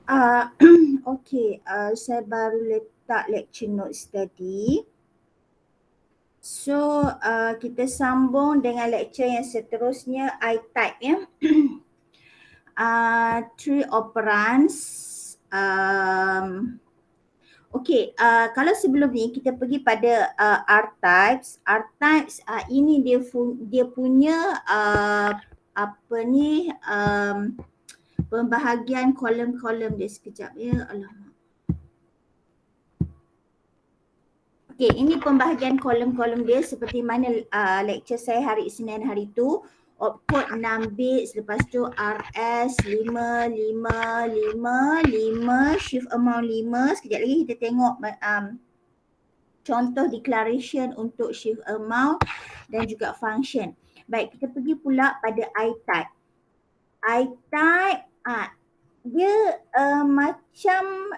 Uh, okay, saya baru letak lecture notes tadi. So, kita sambung dengan lecture yang seterusnya, I-type ya. Three operands. Okay, kalau sebelum ni kita pergi pada R-types. R-types ini dia punya apa ni, pembahagian kolom-kolom dia. Sekejap ya, alamak. Okay, ini pembahagian kolom-kolom dia seperti mana lecture saya hari Isnin hari tu. Opcode 6 bit, lepas tu RS 5, 5, 5, 5, shift amount 5. Sekejap lagi kita tengok contoh declaration untuk shift amount dan juga function. Baik, kita pergi pula pada I-type. I-type dia macam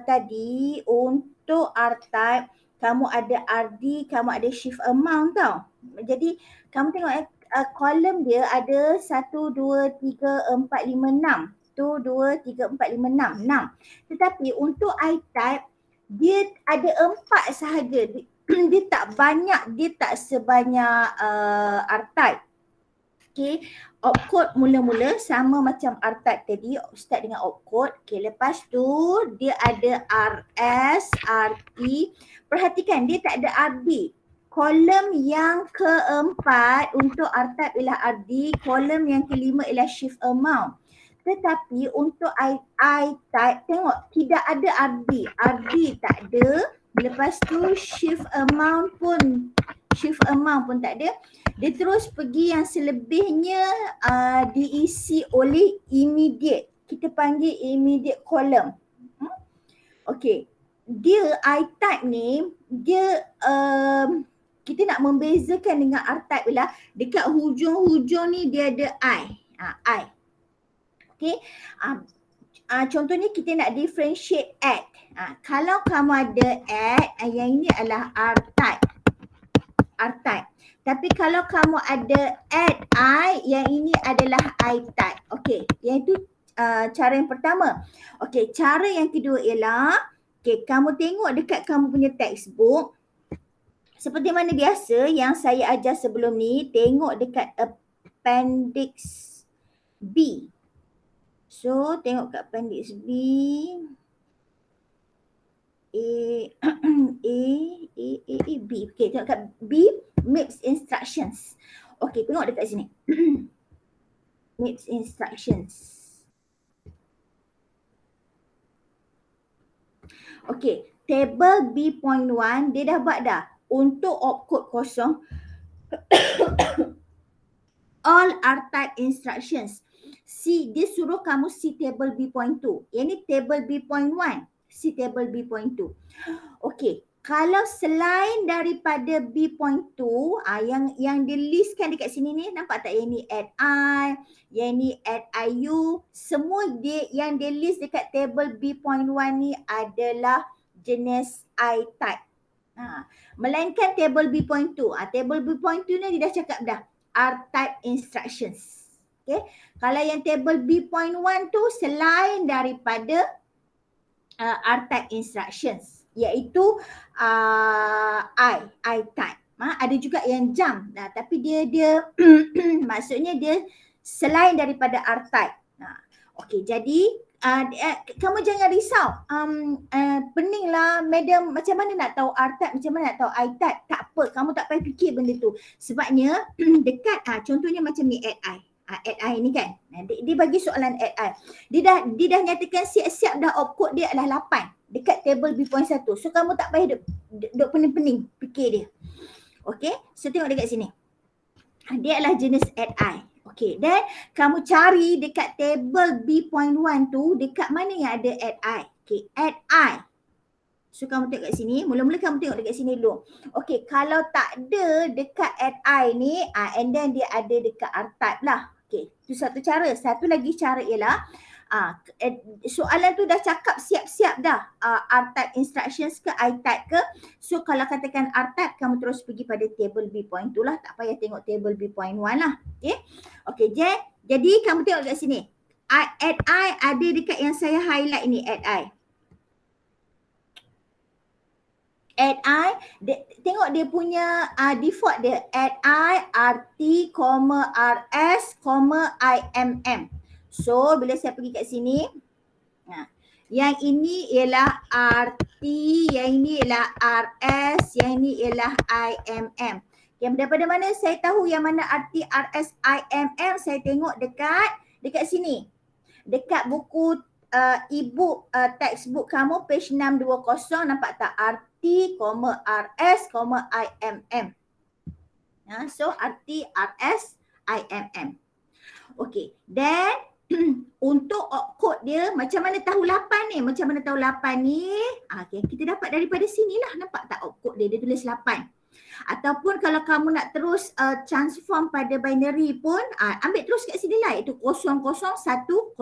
tadi untuk R-type kamu ada RD, kamu ada shift amount tau. Jadi kamu tengok kolom dia ada 1, 2, 3, 4, 5, 6. 1, 2, 3, 4, 5, 6. 6. Tetapi untuk I-type dia ada 4 sahaja. Dia tak banyak, dia tak sebanyak R-type. Okay, opcode mula-mula sama macam R-type tadi, start dengan opcode. Okay, lepas tu dia ada RS, RT. Perhatikan dia tak ada RD. Kolom yang keempat untuk R-type ialah RD, kolom yang kelima ialah shift amount. Tetapi untuk I-type tengok tidak ada RD. RD tak ada. Lepas tu shift amount pun tak ada. Dia terus pergi yang selebihnya diisi oleh immediate. Kita panggil immediate column. Okay. Dia I-type ni, dia kita nak membezakan dengan R-type ialah dekat hujung-hujung ni dia ada I. I. Okay. Contohnya kita nak differentiate add. Kalau kamu ada add, yang ini adalah R-type. R-type. Tapi kalau kamu ada add I, yang ini adalah I-type. Okey, yang itu cara yang pertama. Okey, cara yang kedua ialah, okey, kamu tengok dekat kamu punya textbook. Seperti mana biasa yang saya ajar sebelum ni, tengok dekat appendix B. So, tengok kat appendix B. B. Okey, tengok kat B, MIPS instructions. Okey, tengok dekat sini. MIPS instructions. Okey, table B.1 dia dah buat dah. Untuk opcode kosong, all R-type instructions. Dia suruh kamu see table B.2. Yang ni table B.1. See table B.2. Okey, kalau selain daripada B.2, yang di listkan dekat sini ni, nampak tak yang ni add I, yang ni add IU, semua dia yang di list dekat table B.1 ni adalah jenis I-type. Melainkan table B.2. Table B.2 ni dia dah cakap dah, R-type instructions. Okay, kalau yang table B.1 tu selain daripada R-type instructions, iaitu I-type. Ada juga yang jump, tapi dia maksudnya dia selain daripada R-type. Okey, jadi kamu jangan risau. Pening lah madam, macam mana nak tahu R-type, macam mana nak tahu I-type. Tak apa, kamu tak payah fikir benda tu. Sebabnya dekat contohnya macam ni add I. Add I ni kan. Dia bagi soalan add I. Dia dah nyatakan siap-siap dah opcode dia adalah 8 dekat table B.1. So kamu tak payah duk pening-pening fikir dia. Okey, so tengok dekat sini. Dia adalah jenis add I. Okey, dan kamu cari dekat table B.1 tu dekat mana yang ada add I. Okey, add I. So kamu tengok kat sini, mula-mula kamu tengok dekat sini dulu. Okey, kalau tak ada dekat add I ni, and then dia ada dekat R-type lah. Okey, itu satu cara. Satu lagi cara ialah soalan tu dah cakap siap-siap dah R-type instructions ke I-type ke. So kalau katakan R-type, kamu terus pergi pada table B.2 lah. Tak payah tengok table B.1 lah. Okey, jadi kamu tengok kat sini. add I ada dekat yang saya highlight ni, add I. Add I, tengok dia punya default dia, add I, RT, RS, IMM. So bila saya pergi kat sini, yang ini ialah RT, yang ini ialah RS, yang ini ialah IMM. Yang daripada mana saya tahu yang mana RT, RS, IMM? Saya tengok dekat sini. Dekat buku e-book textbook kamu page 620, nampak tak? RT, RS, IMM. So RT, RS, IMM. Okay, then untuk opcode dia macam mana tahu 8 ni? Macam mana tahu 8 ni? Okay, kita dapat daripada sinilah, nampak tak opcode dia? Dia tulis 8. Ataupun kalau kamu nak terus transform pada binary pun, ambil terus kat sini lah, iaitu 0011000.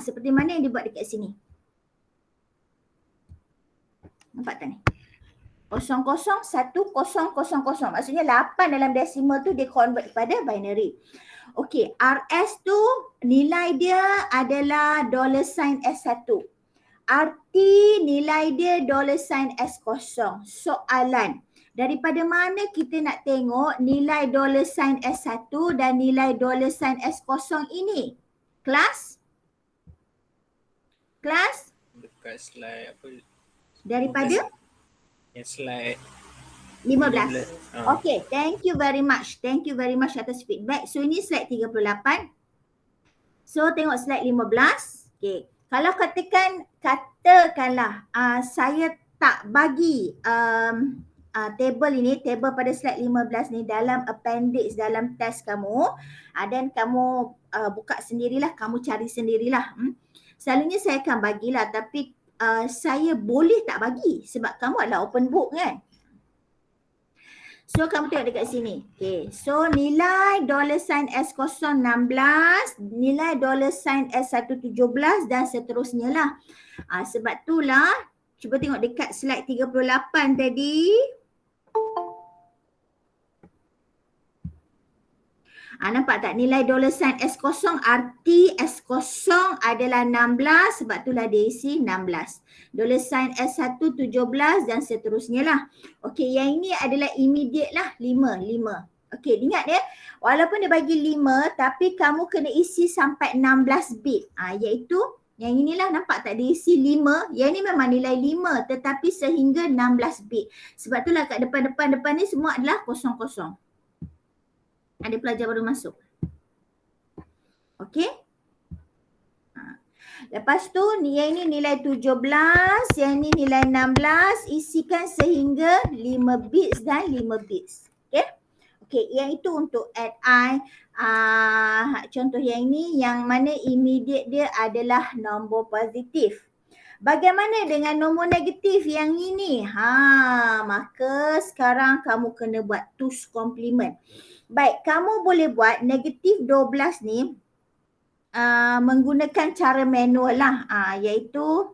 Seperti mana yang dibuat dekat sini. Nampak tak ni? 0011000. Maksudnya 8 dalam desimal tu dia convert kepada binary. Okey, RS tu nilai dia adalah $S1. RT nilai dia $S0. Soalan, daripada mana kita nak tengok nilai $S1 dan nilai $S0 ini? Kelas? Kelas? Dekat slide apa? Daripada? Yang slide 15. Okay, thank you very much. Thank you very much atas feedback. So ini slide 38. So tengok slide 15. Okay, kalau katakanlah saya tak bagi table ini, table pada slide 15 ni dalam appendix dalam test kamu, dan kamu buka sendirilah, kamu cari sendirilah. Selalunya saya akan bagilah, tapi saya boleh tak bagi sebab kamu adalah open book kan. So kamu tengok dekat sini. Okay. So nilai $S0 16, nilai $S1 17 dan seterusnya lah. Sebab itulah, cuba tengok dekat slide 38 tadi. Nampak tak nilai $S0 RT S0 adalah 16, sebab itulah dia isi 16. $S1 17 dan seterusnya lah. Okey, yang ini adalah immediate lah, 5. Okey, ingat ya, walaupun dia bagi 5 tapi kamu kena isi sampai 16 bit. Iaitu yang inilah, nampak tak dia isi 5. Yang ini memang nilai 5 tetapi sehingga 16 bit. Sebab itulah kat depan ni semua adalah kosong-kosong. Ada pelajar baru masuk. Okey. Lepas tu yang ini nilai 17, yang ini nilai 16, isikan sehingga 5 bits dan 5 bits. Okey. Okey, yang itu untuk add I. Contoh yang ini, yang mana immediate dia adalah nombor positif. Bagaimana dengan nombor negatif yang ini? Maka sekarang kamu kena buat two's complement. Baik, kamu boleh buat negatif 12 ni menggunakan cara manual lah, iaitu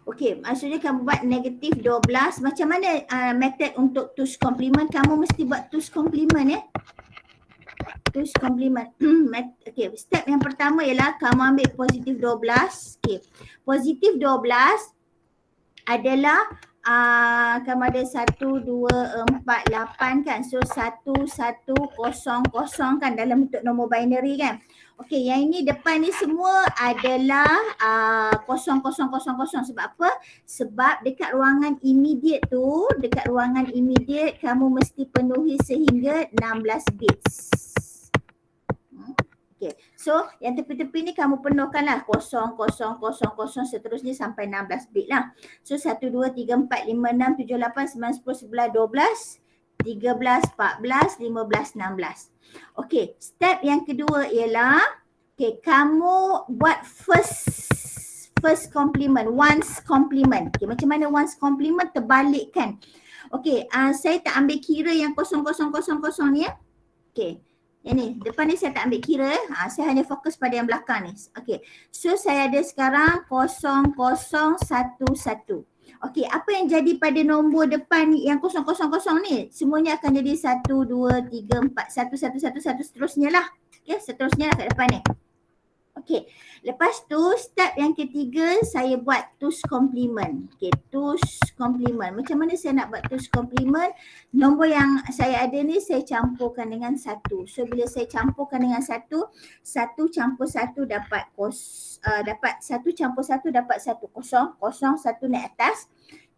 okey, maksudnya kamu buat negatif 12. Macam mana method untuk two's complement? Kamu mesti buat two's complement ya. Two's complement. Okay, step yang pertama ialah kamu ambil positif 12. Okay, positif 12 adalah kamu ada 1, 2, 4, 8 kan. So 1, 1, 0, 0 kan dalam bentuk nombor binary kan. Okay, yang ini depan ni semua adalah 0, 0, 0, 0. Sebab apa? Sebab dekat ruangan immediate tu, kamu mesti penuhi sehingga 16 bits. Okay, so yang tepi-tepi ni kamu penuhkanlah 0, 0, 0, 0 seterusnya sampai 16 bit lah. So 1, 2, 3, 4, 5, 6, 7, 8, 9, 10, 11, 12, 13, 14, 15, 16. Okay, step yang kedua ialah kamu buat first complement, one's complement. Okay, macam mana one's complement? Terbalikkan. Okay, saya tak ambil kira yang 0, 0, 0, 0 ni ya. Okay. Yang ni, depan ni saya tak ambil kira. Saya hanya fokus pada yang belakang ni. Okay. So saya ada sekarang 0011. Okey, apa yang jadi pada nombor depan yang 000 ni? Semuanya akan jadi 1, 2, 3, 4, 1, 1, 1, 1 seterusnya lah. Okey, seterusnya lah kat depan ni. Okey, lepas tu step yang ketiga saya buat twos complement. Okey, twos complement. Macam mana saya nak buat twos complement? Nombor yang saya ada ni saya campurkan dengan 1. So bila saya campurkan dengan 1, 1 campur 1 dapat dapat 1 campur 1 dapat 1, 0, 0, 1 naik atas.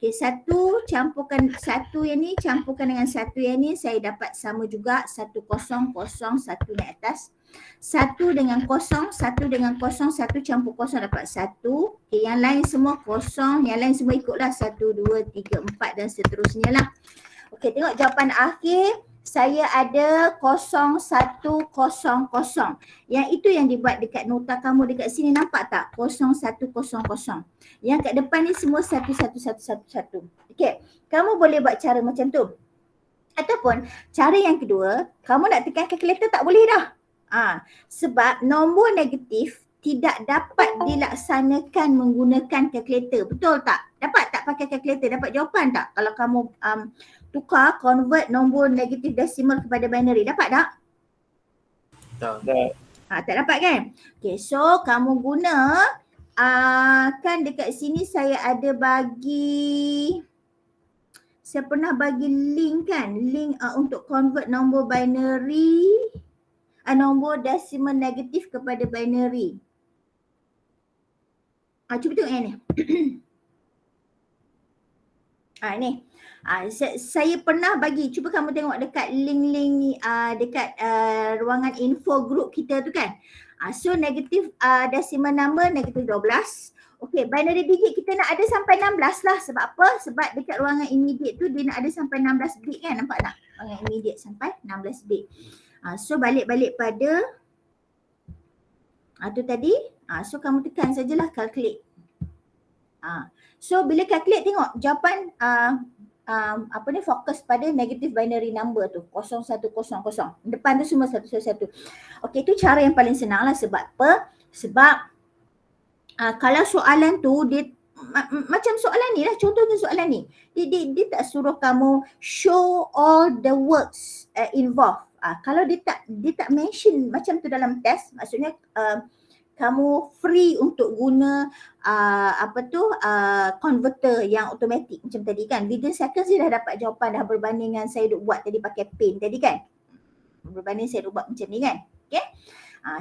Okey, 1 campurkan 1 yang ni campurkan dengan 1 yang ni saya dapat sama juga 1, 0, 0, 1 naik atas. 1 dengan 0, 1 dengan 0, 1 campur 0 dapat 1. Okay, yang lain semua kosong, yang lain semua ikutlah 1, 2, 3, 4 dan seterusnya lah. Okay, tengok jawapan akhir. Saya ada 0100. Yang itu yang dibuat dekat nota kamu dekat sini, nampak tak? 0100. Yang kat depan ni semua 1111. Okay, kamu boleh buat cara macam tu. Ataupun cara yang kedua, kamu nak tekan kalkulator tak boleh dah. Sebab nombor negatif tidak dapat dilaksanakan menggunakan kalkulator. Betul tak? Dapat tak pakai kalkulator? Dapat jawapan tak? Kalau kamu tukar, convert nombor negatif desimal kepada binary. Dapat tak? Tak. Tak dapat kan? Okay, so kamu guna kan dekat sini saya ada bagi, saya pernah bagi link kan? Link untuk convert nombor binary, nombor desimal negatif kepada binary. Cuba tengok yang ni. Ni. Saya pernah bagi, cuba kamu tengok dekat link-link dekat ruangan info group kita tu kan. So negatif decimal number negatif 12. Okay, binary digit kita nak ada sampai 16 lah. Sebab apa? Sebab dekat ruangan immediate tu dia nak ada sampai 16 bit kan. Nampak tak? Ruangan immediate sampai 16 bit. So balik-balik pada tu tadi. So kamu tekan sajalah calculate. So bila calculate tengok jawapan fokus pada negative binary number tu 0100. Depan tu semua 111. Okey, tu cara yang paling senang lah. Sebab apa? Sebab kalau soalan tu dia macam soalan ni lah, contohnya soalan ni. Dia tak suruh kamu show all the works involved. Kalau dia tak mention macam tu dalam test, maksudnya kamu free untuk guna converter yang automatic macam tadi kan. Within seconds dia dah dapat jawapan, dah berbanding dengan saya duk buat tadi pakai pen tadi kan. Berbanding saya duk buat macam ni kan. Okay.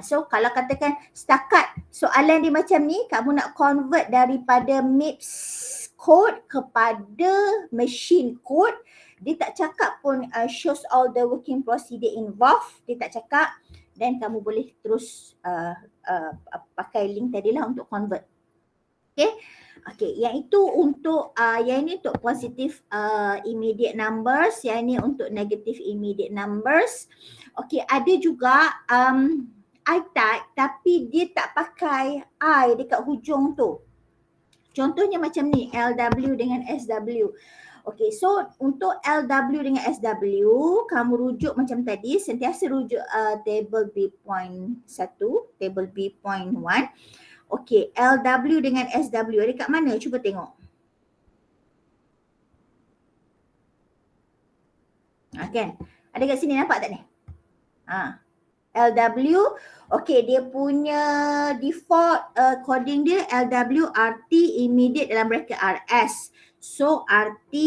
So kalau katakan setakat soalan dia macam ni, kamu nak convert daripada MIPS code kepada machine code, dia tak cakap pun shows all the working procedure involved, dia tak cakap. Dan kamu boleh terus pakai link tadi lah untuk convert. Okay. Okay, yang itu untuk yang ini untuk positive immediate numbers, yang ini untuk negative immediate numbers. Okay, ada juga I-type tapi dia tak pakai I dekat hujung tu. Contohnya macam ni, LW dengan SW. Okay, so untuk LW dengan SW, kamu rujuk macam tadi, sentiasa rujuk table B.1, table B.1. Okay, LW dengan SW ada kat mana? Cuba tengok. Kan? Ada kat sini, nampak tak ni? LW, okay, dia punya default coding dia LW RT immediate dalam bracket RS. So RT,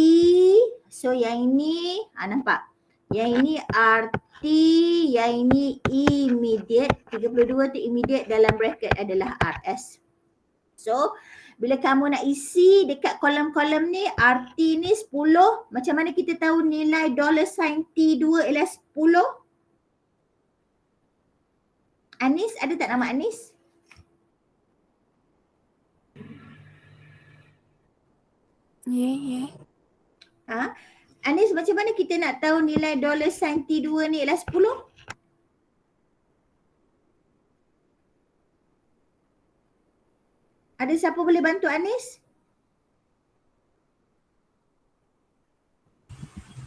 so yang ini nampak, yang ini RT, yang ini immediate, 32 tu immediate dalam bracket adalah RS. So bila kamu nak isi dekat kolom-kolom ni, RT ni 10, macam mana kita tahu nilai $T2 ialah 10? Anis, ada tak nama Anis? Ya. Anis, macam mana kita nak tahu nilai $T2 ni ialah 10? Ada siapa boleh bantu Anis?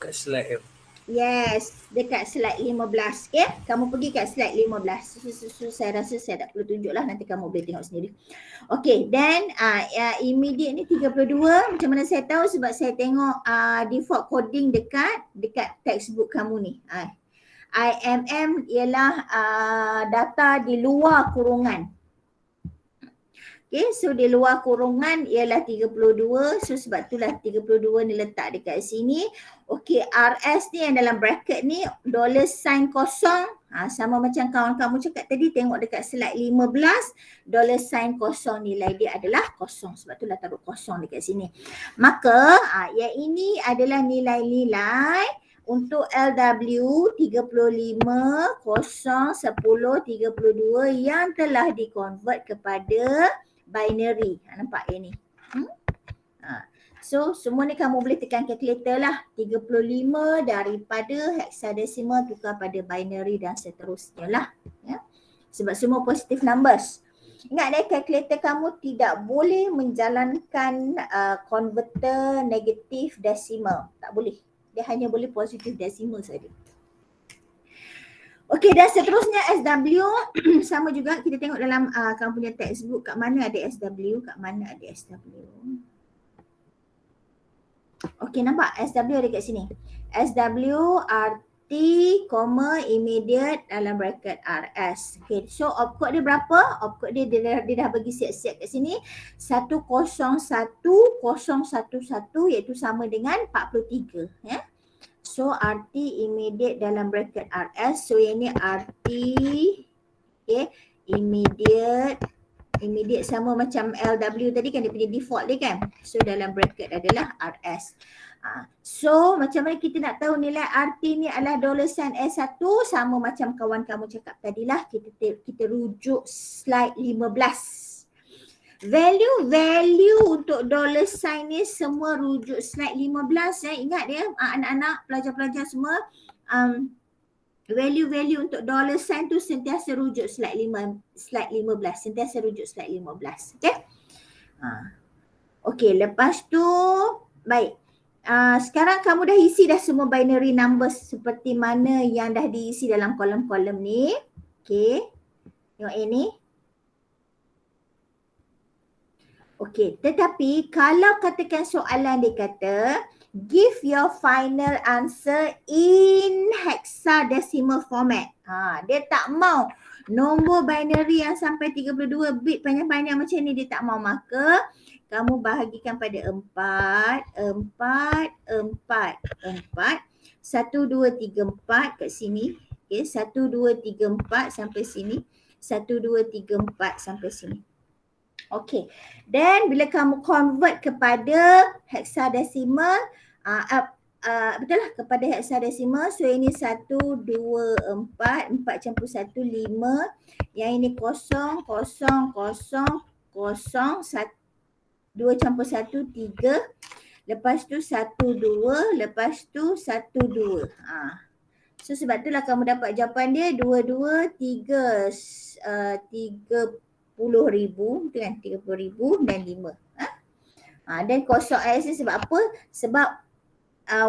Kat slide tu. Yes, dekat slide 15. Okay, kamu pergi kat slide 15. Saya rasa saya tak perlu tunjuk lah, nanti kamu boleh tengok sendiri. Okay, then immediate ni 32. Macam mana saya tahu? Sebab saya tengok default coding dekat textbook kamu ni. IMM ialah data di luar kurungan. Okay, so di luar kurungan ialah 32. So sebab itulah 32 ni letak dekat sini. Okay, RS ni yang dalam bracket ni $sign kosong. Sama macam kawan kamu cakap tadi, tengok dekat slide 15, $sign kosong, nilai dia adalah kosong. Sebab itulah taruh kosong dekat sini. Maka yang ini adalah nilai-nilai untuk LW 35, 0, 10, 32 yang telah dikonvert kepada binary. Nampak yang ni? So semua ni kamu boleh tekan calculator lah. 35 daripada hexadecimal tukar pada binary dan seterusnya lah. Ya? Sebab semua positive numbers. Ingat calculator kamu tidak boleh menjalankan converter negatif decimal. Tak boleh. Dia hanya boleh positive decimal saja. Okey, dan seterusnya SW sama juga kita tengok dalam kamu punya textbook kat mana ada SW, kat mana ada SW. Okey, nampak SW ada kat sini. SW RT, immediate dalam bracket RS. Okey, so opcode dia berapa? Opcode dia dah bagi siap-siap kat sini. 101011 iaitu sama dengan 43, ya. So RT immediate dalam bracket RS. So yang ni RT, okay, immediate sama macam LW tadi kan, dia punya default dia kan. So dalam bracket adalah RS. So macam mana kita nak tahu nilai RT ni adalah $sign S1? Sama macam kawan kamu cakap tadilah, kita rujuk slide 15. Value untuk $sign ni semua rujuk slide 15 ya. Ingat ya anak-anak, pelajar-pelajar semua, value untuk $sign tu sentiasa rujuk slide 15, sentiasa rujuk slide 15. Okey. Okey, lepas tu baik. Sekarang kamu dah isi dah semua binary numbers seperti mana yang dah diisi dalam kolom-kolom ni. Okey. Tengok ini. Okey, tetapi kalau katakan soalan dia kata give your final answer in hexadecimal format. Dia tak mau nombor binary yang sampai 32 bit panjang-panjang macam ni, dia tak mau. Maka kamu bahagikan pada 4, 4, 4, 4. 1, 2, 3, 4 kat sini. Okey, 1, 2, 3, 4 sampai sini. 1, 2, 3, 4 sampai sini. Okay, then bila kamu convert kepada hexadecimal, betul lah, kepada hexadecimal. So ini 1, 2, 4, 4 campur 1, 5. Yang ini 0, 0, 0, 0, 2 campur 1, 3. Lepas tu 1, 2, lepas tu 1, 2. So sebab itulah kamu dapat jawapan dia 2, 2, 3, 30,000, betul kan? 30,000 dan 5. Dan kosong X ni sebab apa? Sebab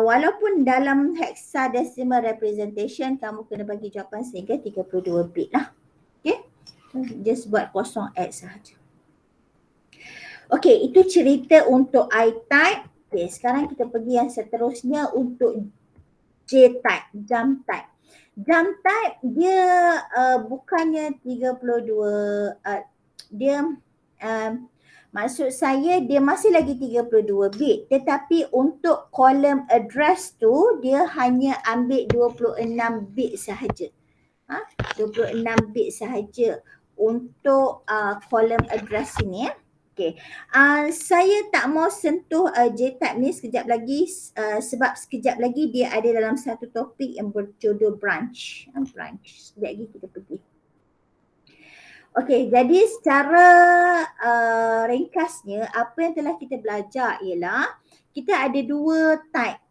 walaupun dalam hexadecimal representation kamu kena bagi jawapan sehingga 32 bit lah. Okay? Just buat kosong X sahaja. Okay, itu cerita untuk I-type. Okay, sekarang kita pergi yang seterusnya untuk J-type, jump type. Jump type dia bukannya 32, dia maksud saya dia masih lagi 32 bit, tetapi untuk kolom address tu dia hanya ambil 26 bit sahaja. 26 bit sahaja untuk kolom address ini ya. Okay. Saya tak mau sentuh J-type ni sekejap lagi sebab sekejap lagi dia ada dalam satu topik yang berjodoh branch. Sekejap lagi kita pergi. Okey, jadi secara ringkasnya apa yang telah kita belajar ialah kita ada dua type.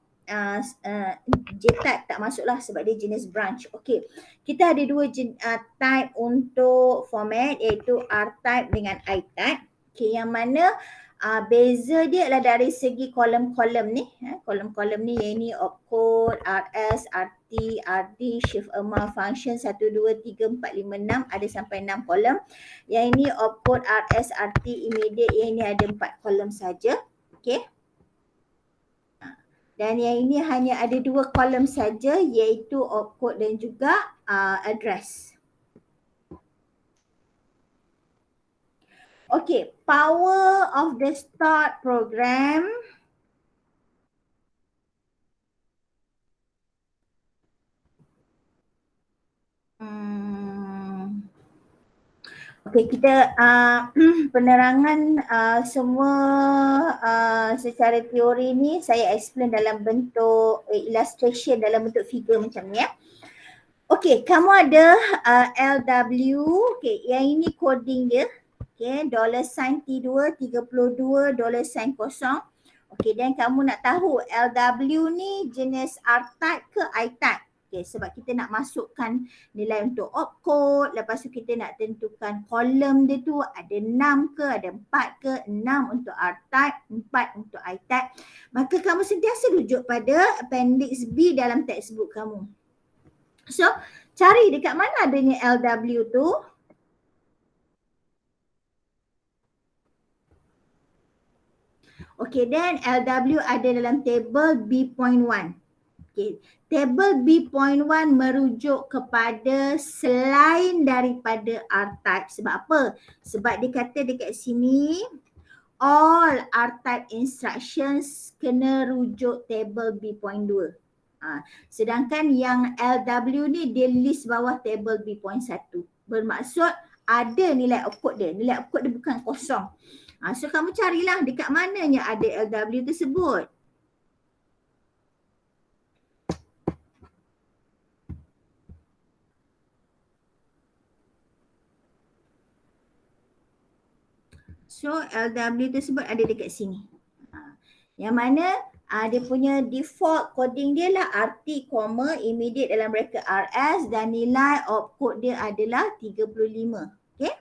J-type tak masuklah sebab dia jenis branch. Okey, kita ada dua type untuk format iaitu R-type dengan I-type. Okey, yang mana Beza dia adalah dari segi kolom-kolom ni. Kolom-kolom ni yang ini opcode, RS, RT, RD, shift amount, function 1, 2, 3, 4, 5, 6 ada sampai 6 kolom. Yang ini opcode, RS, RT, immediate, yang ini ada 4 kolom saja. Okay. Dan yang ini hanya ada 2 kolom saja iaitu opcode dan juga address. Okay, power of the start program. Okay, kita penerangan semua secara teori ni saya explain dalam bentuk illustration, dalam bentuk figure macam ni ya. Okay, kamu ada LW, okay, yang ini coding dia. Okay, $T2 32 $, kosong. Okay, dan kamu nak tahu LW ni jenis R-type ke I-type. Okay, sebab kita nak masukkan nilai untuk opcode, lepas tu kita nak tentukan kolom dia tu ada 6 ke, ada 4 ke, 6 untuk R-type, 4 untuk I-type. Maka kamu sentiasa rujuk pada appendix B dalam textbook kamu. So, cari dekat mana adanya LW tu. Okay, then LW ada dalam table B.1. Okay, table B.1 merujuk kepada selain daripada R-type. Sebab apa? Sebab dia kata dekat sini, all R-type instructions kena rujuk table B.2. Sedangkan yang LW ni dia list bawah table B.1. Bermaksud ada nilai opcode dia. Nilai opcode dia bukan kosong. So kamu carilah dekat mananya ada LW tersebut. So LW tersebut ada dekat sini. Yang mana dia punya default coding dia lah RT, immediate dalam bracket RS dan nilai opcode dia adalah 35. Okay.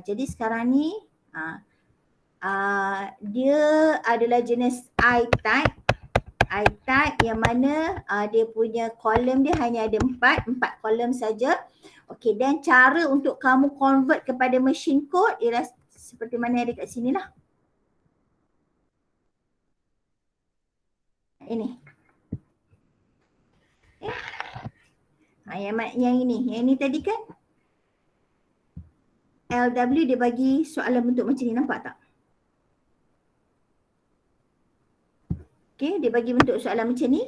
Jadi sekarang ni dia adalah jenis I-type. I-type yang mana dia punya kolom dia hanya ada 4 kolom saja. Okey, dan cara untuk kamu convert kepada machine code ialah seperti mana yang ada kat sini lah. Ini. Yang ini tadi kan LW dia bagi soalan bentuk macam ni, nampak tak? Okay, dia bagi bentuk soalan macam ni.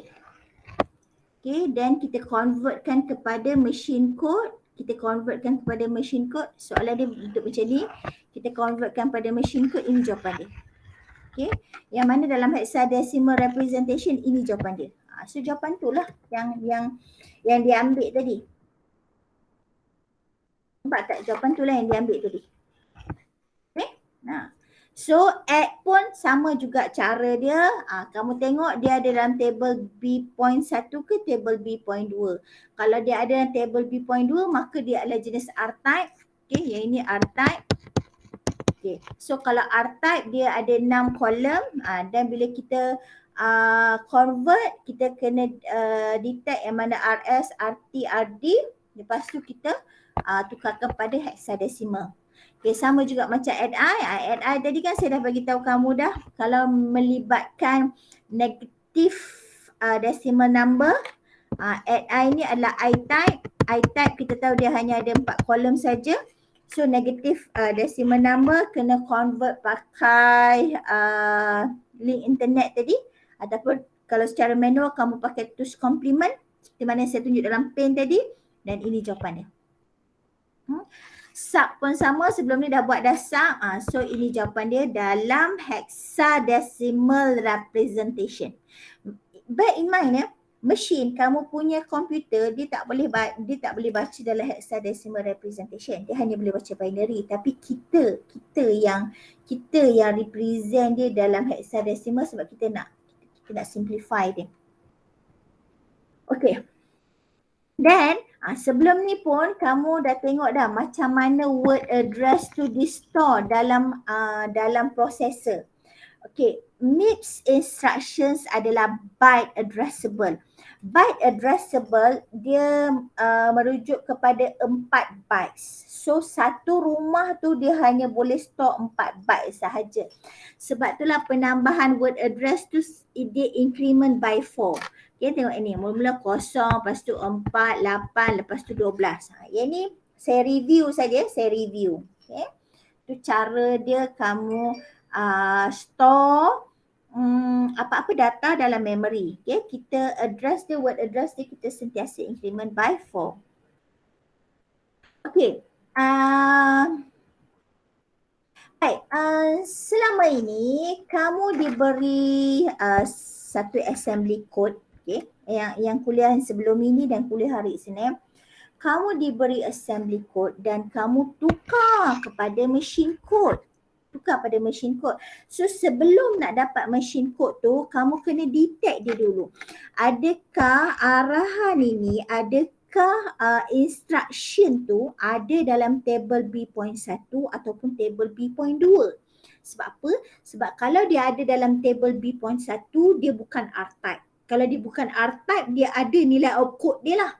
Okay, dan kita convertkan kepada machine code. Soalan dia bentuk macam ni. Kita convertkan pada machine code, ini jawapan dia. Okay, yang mana dalam hexadecimal representation ini jawapan dia. So jawapan tu lah yang dia ambil tadi. Nampak tak? Jawapan tu lah yang dia ambil tadi. Okay, so add pun sama juga cara dia. Kamu tengok dia ada dalam table B.1 ke table B.2. Kalau dia ada dalam table B.2 maka dia adalah jenis R-type. Okay, yang ini R-type. Okay, so kalau R-type dia ada 6 kolom dan bila kita convert kita kena detect yang mana RS, RT, RD. Lepas tu kita tukarkan pada hexadecimal. Okay, sama juga macam add I. Add I tadi kan saya dah bagi tahu kamu dah kalau melibatkan negative decimal number. Add I ni adalah I-type. I-type kita tahu dia hanya ada 4 kolom saja. So negative decimal number kena convert pakai link internet tadi. Ataupun kalau secara manual kamu pakai tools complement seperti mana saya tunjuk dalam pen tadi. Dan ini jawapannya. Sub pun sama, sebelum ni dah buat dah sub. So ini jawapan dia dalam hexadecimal representation. Bear in mind ya, machine kamu punya komputer dia tak boleh baca dalam hexadecimal representation. Dia hanya boleh baca binary. Tapi kita yang represent dia dalam hexadecimal sebab kita nak simplify dia. Okay. Dan sebelum ni pun kamu dah tengok dah macam mana word address tu di store dalam processor. Okay, MIPS instructions adalah byte addressable. Byte addressable dia merujuk kepada 4 bytes. So satu rumah tu dia hanya boleh store 4 bytes sahaja. Sebab itulah penambahan word address tu dia increment by 4. Okay, tengok ini. Mula-mula 0, lepas tu 4, 8, lepas tu 12. Yang ni saya review saja, saya review. Okay. Tu cara dia kamu store apa-apa data dalam memory. Okay, kita address dia, word address dia kita sentiasa increment by 4. Okay. Baik, selama ini kamu diberi satu assembly code, okay, yang kuliah sebelum ini dan kuliah hari Isnin, kamu diberi assembly code dan kamu tukar kepada machine code. Tukar pada machine code. So sebelum nak dapat machine code tu, kamu kena detect dia dulu. Adakah arahan ini, adakah instruction tu ada dalam table B.1 ataupun table B.2. Sebab apa? Sebab kalau dia ada dalam table B.1, dia bukan R-type. Kalau dia bukan R-type, dia ada nilai opcode dia lah.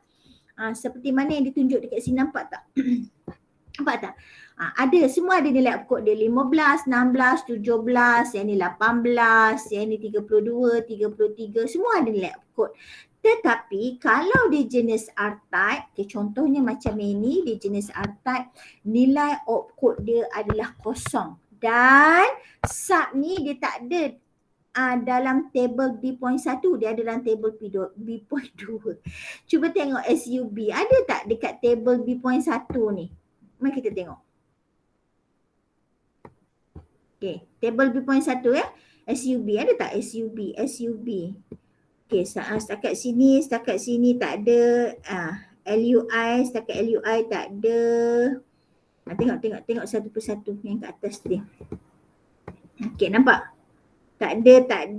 Seperti mana yang ditunjuk dekat sini, nampak tak? Nampak tak? Ada, semua ada nilai opcode dia 15, 16, 17, yang ni 18, yang ni 32, 33, semua ada nilai opcode. Tetapi kalau dia jenis R-type, okay, contohnya macam ini, dia jenis R-type, nilai opcode dia adalah kosong. Dan sub ni dia tak ada dalam table B.1, dia ada dalam table B.2. Cuba tengok SUB, ada tak dekat table B.1 ni? Mari kita tengok. Okay, table B.1 ya. SUB, ada tak SUB? Okay, setakat sini tak ada. LUI, setakat LUI tak ada. Tengok satu persatu yang kat atas dia. Okay, nampak? Tak ada kan?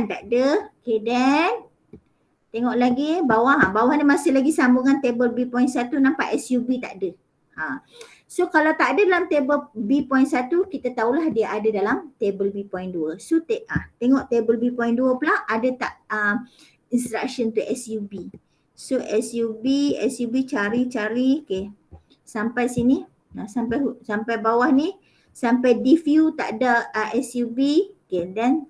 Tak ada. Okay, then tengok lagi bawah. Bawah ni masih lagi sambungan table B.1, nampak SUB tak ada. So kalau tak ada dalam table B.1, kita tahulah dia ada dalam table B.2. So tengok table B.2 pula ada tak instruction to SUB. So SUB cari. Okay. Sampai sini. Sampai bawah ni. Sampai DView tak ada SUB. Okay, then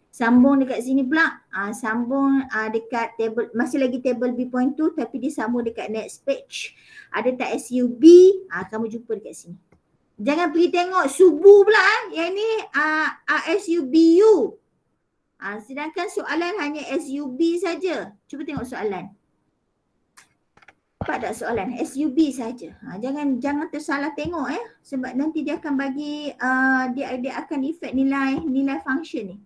sambung dekat sini pula. Sambung dekat table, masih lagi table B.2 tapi dia sambung dekat next page. Ada tak SUB? Kamu jumpa dekat sini. Jangan pergi tengok subuh pula. Yang ni SUBU. Sedangkan soalan hanya SUB saja. Cuba tengok soalan. Nampak tak soalan? SUB saja. Jangan tersalah tengok sebab nanti dia akan bagi dia akan effect nilai function ni.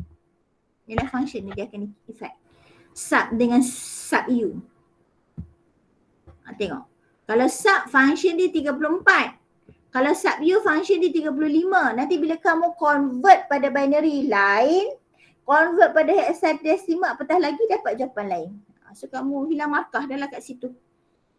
Nilai function ni dia akan effect. Sub dengan sub U. Tengok. Kalau sub function dia 34. Kalau sub U function dia 35. Nanti bila kamu convert pada binary lain, convert pada hexadecimal apatah lagi dapat jawapan lain. So kamu hilang markah dah lah kat situ.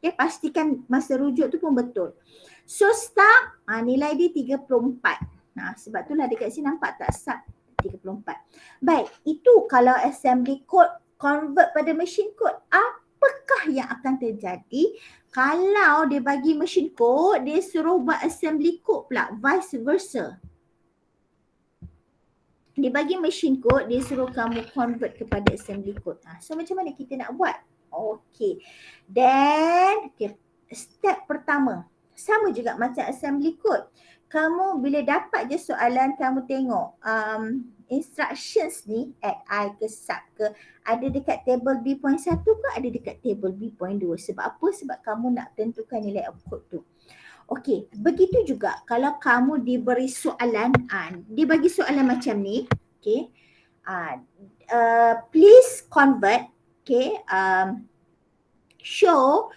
Okay, pastikan masa rujuk tu pun betul. So sub nilai dia 34. Sebab itulah dekat sini nampak tak sub 34. Baik, itu kalau assembly code convert pada machine code. Apakah yang akan terjadi kalau dia bagi machine code, dia suruh buat assembly code pula, vice versa. Dia bagi machine code, dia suruh kamu convert kepada assembly code. So macam mana kita nak buat? Okay. Then, step pertama. Sama juga macam assembly code. Kamu bila dapat je soalan, kamu tengok instructions ni, add I ke sub ke, ada dekat table B.1 ke ada dekat table B.2. Sebab apa? Sebab kamu nak tentukan nilai opcode tu. Okey, begitu juga kalau kamu diberi soalan, dia bagi soalan macam ni, okey. Please convert, okey, show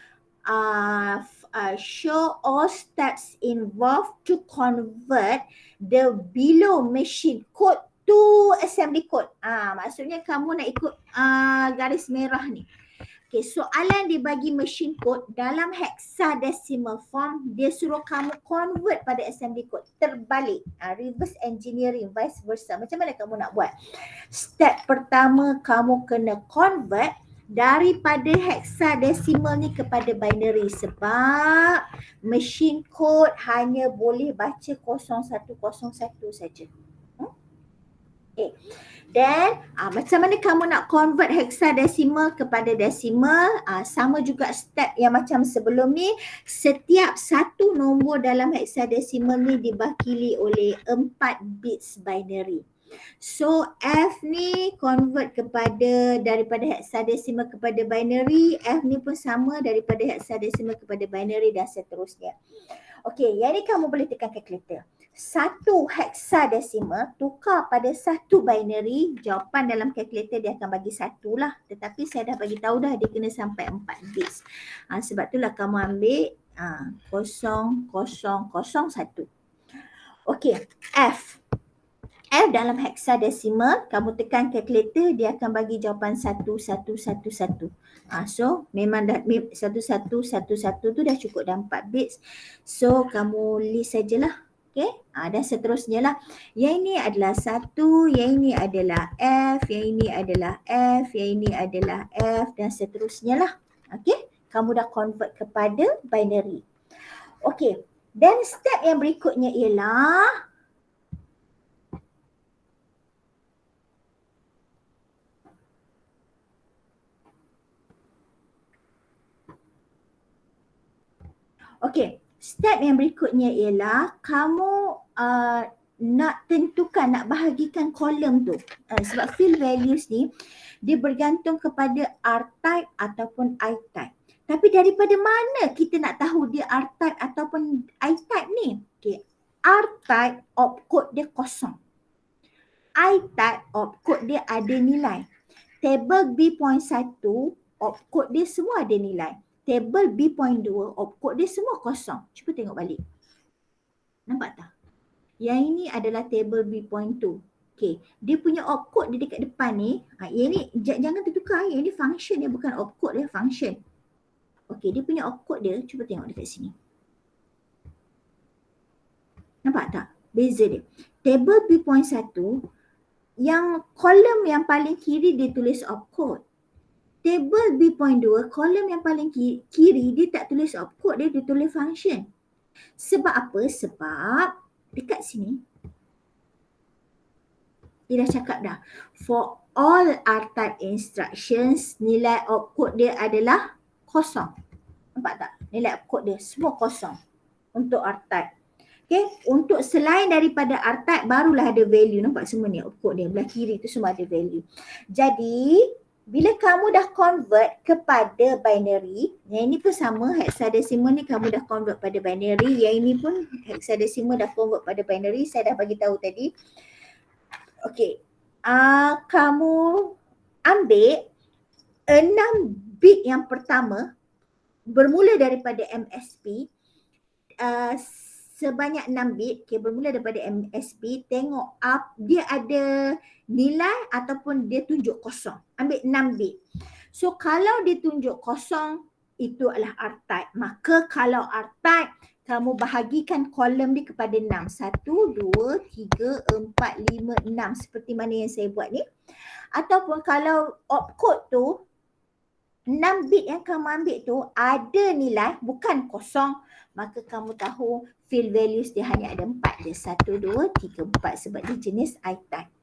all steps involved to convert the below machine code to assembly code. Maksudnya kamu nak ikut garis merah ni. Okay, soalan dibagi machine code dalam hexadecimal form, dia suruh kamu convert pada assembly code. Terbalik, reverse engineering, vice versa. Macam mana kamu nak buat? Step pertama, kamu kena convert daripada hexadecimal ni kepada binary sebab machine code hanya boleh baca 0101 saja. Okay. Dan macam mana kamu nak convert hexadecimal kepada decimal? Sama juga step yang macam sebelum ni. Setiap satu nombor dalam hexadecimal ni dibakili oleh 4 bits binary. So F ni convert daripada hexadecimal kepada binary, F ni pun sama daripada hexadecimal kepada binary dan seterusnya. Okey, yang ni kamu boleh tekan calculator. Satu hexadecimal tukar pada satu binary, jawapan dalam calculator dia akan bagi satu lah. Tetapi saya dah bagi tahu dah dia kena sampai 4 bits. Sebab itulah kamu ambil 0001. Okey, F. F dalam hexadecimal, kamu tekan calculator, dia akan bagi jawapan 1111. So memang dah 1111 tu dah cukup dah 4 bits. So kamu list sajalah. Okay, dan seterusnya lah. Yang ini adalah 1, yang ini adalah F, yang ini adalah F, yang ini adalah F dan seterusnya lah. Okay, kamu dah convert kepada binary. Okay, dan step yang berikutnya ialah okey, step yang berikutnya ialah kamu nak tentukan, nak bahagikan kolom tu. Sebab field values ni dia bergantung kepada R-type ataupun I-type. Tapi daripada mana kita nak tahu dia R-type ataupun I-type ni? Okey, R-type opcode dia kosong. I-type opcode dia ada nilai. Table B.1 opcode dia semua ada nilai. Table B.2 opcode dia semua kosong. Cuba tengok balik. Nampak tak? Yang ini adalah table B.2. Okay. Dia punya opcode dia dekat depan ni. Yang ni jangan tertukar. Yang ni function dia, bukan opcode dia, function. Okay, dia punya opcode dia. Cuba tengok dekat sini. Nampak tak? Beza dia. Table B.1 yang kolom yang paling kiri dia tulis opcode. Table B.2, kolom yang paling kiri dia tak tulis opcode, dia tulis function. Sebab apa? Sebab dekat sini dia dah cakap dah. For all R-type instructions, nilai opcode dia adalah kosong. Nampak tak? Nilai opcode dia semua kosong untuk R-type. Okay, untuk selain daripada R-type barulah ada value. Nampak semua ni opcode dia. Belah kiri tu semua ada value. Jadi bila kamu dah convert kepada binary, yang ini pun sama, hexadecimal ni kamu dah convert pada binary, yang ini pun hexadecimal dah convert pada binary, saya dah bagi tahu tadi. Okey, kamu ambil 6 bit yang pertama bermula daripada MSB, sebanyak 6 bit, okay, bermula daripada MSB, tengok dia ada nilai ataupun dia tunjuk kosong. Ambil 6 bit. So kalau dia tunjuk kosong, itu adalah R-type. Maka kalau R-type, kamu bahagikan kolom dia kepada 6. 1, 2, 3, 4, 5, 6. Seperti mana yang saya buat ni. Ataupun kalau opcode tu, 6 bit yang kamu ambil tu ada nilai, bukan kosong, maka kamu tahu field values dia hanya ada 4 je. 1, 2, 3, 4 sebab dia jenis I-type.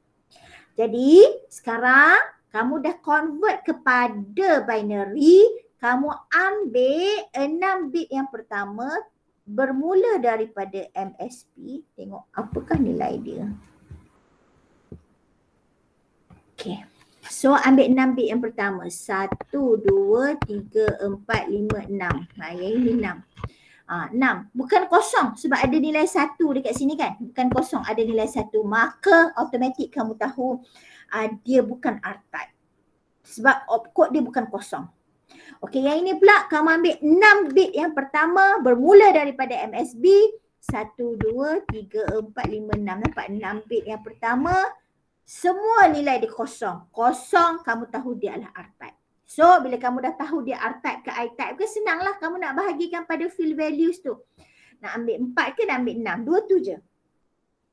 Jadi sekarang kamu dah convert kepada binary, kamu ambil 6 bit yang pertama bermula daripada MSB. Tengok apakah nilai dia. Okay. So ambil 6 bit yang pertama. 1, 2, 3, 4, 5, 6. Yang ini 6. 6. Bukan kosong sebab ada nilai 1 dekat sini kan. Bukan kosong, ada nilai 1. Maka automatik kamu tahu dia bukan R-type. Sebab opcode dia bukan kosong. Okey, yang ini pula kamu ambil 6 bit yang pertama bermula daripada MSB. 1, 2, 3, 4, 5, 6. Nampak 6 bit yang pertama semua nilai dia kosong. Kosong, kamu tahu dia adalah R-type. So bila kamu dah tahu dia R-type ke I-type ke, senanglah kamu nak bahagikan pada field values tu. Nak ambil 4 ke nak ambil 6, dua tu je.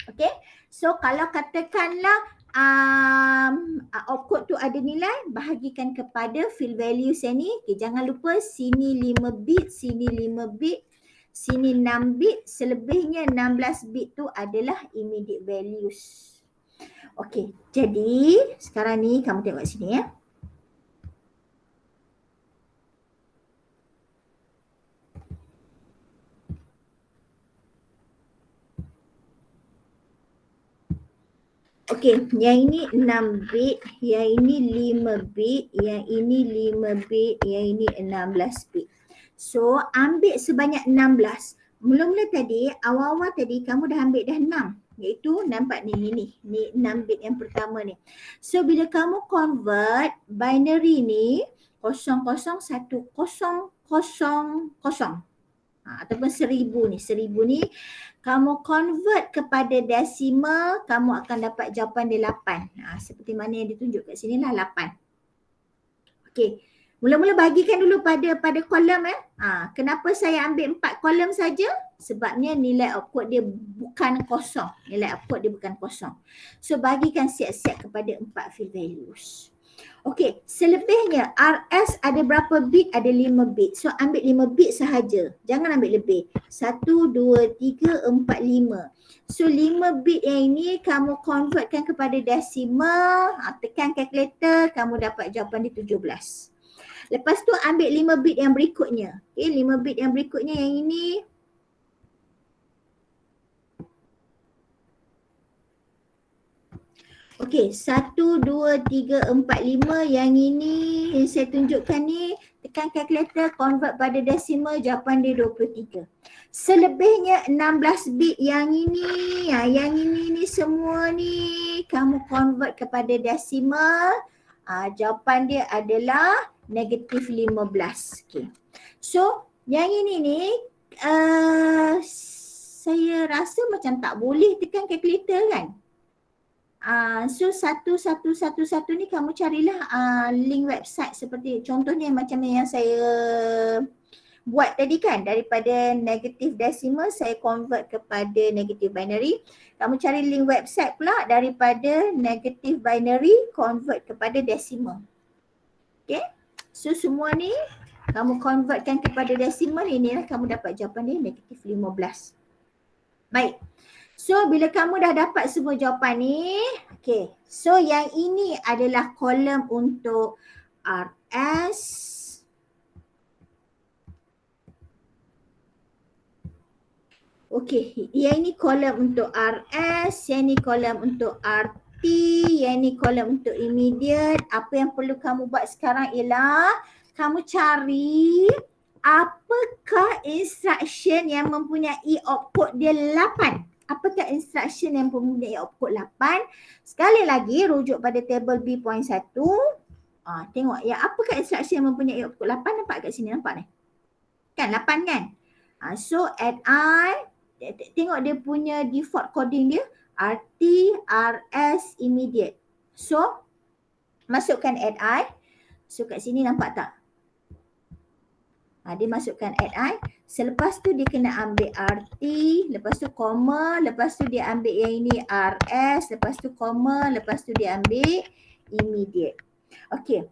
Okay, so kalau katakanlah opcode tu ada nilai, bahagikan kepada field values yang ni. Okay, jangan lupa sini 5 bit, sini 5 bit, sini 6 bit, selebihnya 16 bit tu adalah immediate values. Okey, jadi sekarang ni kamu tengok sini ya. Okey, yang ini 6 bit, yang ini 5 bit, yang ini 5 bit, yang ini 16 bit. So, ambil sebanyak 16. Mula-mula tadi, awal-awal tadi kamu dah ambil dah 6. Iaitu nampak ni 6 bit yang pertama ni. So, bila kamu convert binary ni 001000 ataupun 1000 ni. 1000 ni kamu convert kepada decimal, kamu akan dapat jawapan dia 8. Seperti mana yang ditunjuk kat sini lah 8. Okey. Mula-mula bagikan dulu pada kolom . Kenapa saya ambil 4 kolom saja? Sebabnya nilai output dia bukan kosong. Nilai output dia bukan kosong. So bagikan siap-siap kepada 4 field values. Okey, selebihnya RS ada berapa bit? Ada 5 bit. So ambil 5 bit sahaja. Jangan ambil lebih. 1, 2, 3, 4, 5. So 5 bit yang ini kamu convertkan kepada decimal. Tekan calculator, kamu dapat jawapan dia 17. Lepas tu ambil 5 bit yang berikutnya. Okey, 5 bit yang berikutnya yang ini. Okey, 1, 2, 3, 4, 5. Yang ini yang saya tunjukkan ni, tekan calculator, convert pada decimal, jawapan dia 23. Selebihnya 16 bit yang ini, yang ini semua ni kamu convert kepada decimal, jawapan dia adalah negatif 15. Okey. So, yang ini ni saya rasa macam tak boleh tekan calculator kan? So 1111 ni kamu carilah link website seperti contohnya macam yang saya buat tadi kan, daripada negative decimal saya convert kepada negative binary. Kamu cari link website pula daripada negative binary convert kepada decimal. Okay, so semua ni kamu convertkan kepada decimal, inilah kamu dapat jawapan dia negatif 15. Baik. So bila kamu dah dapat semua jawapan ni, okay. So yang ini adalah kolom untuk RS. Okay, yang ini kolom untuk RS, yang ini kolom untuk RT, yang ini kolom untuk immediate. Apa yang perlu kamu buat sekarang ialah kamu cari apakah instruction yang mempunyai output dia 8. Apakah instruction yang mempunyai output 8? Sekali lagi rujuk pada table B.1. Tengok ya, apakah instruction yang mempunyai output 8? Nampak kat sini, nampak ni? Kan 8 kan? So add I, tengok dia punya default coding dia RT, RS, immediate. So masukkan add I. So kat sini nampak tak? Dia masukkan add I. Selepas tu dia kena ambil RT, lepas tu koma, lepas tu dia ambil yang ini RS, lepas tu koma, lepas tu dia ambil immediate. Okey.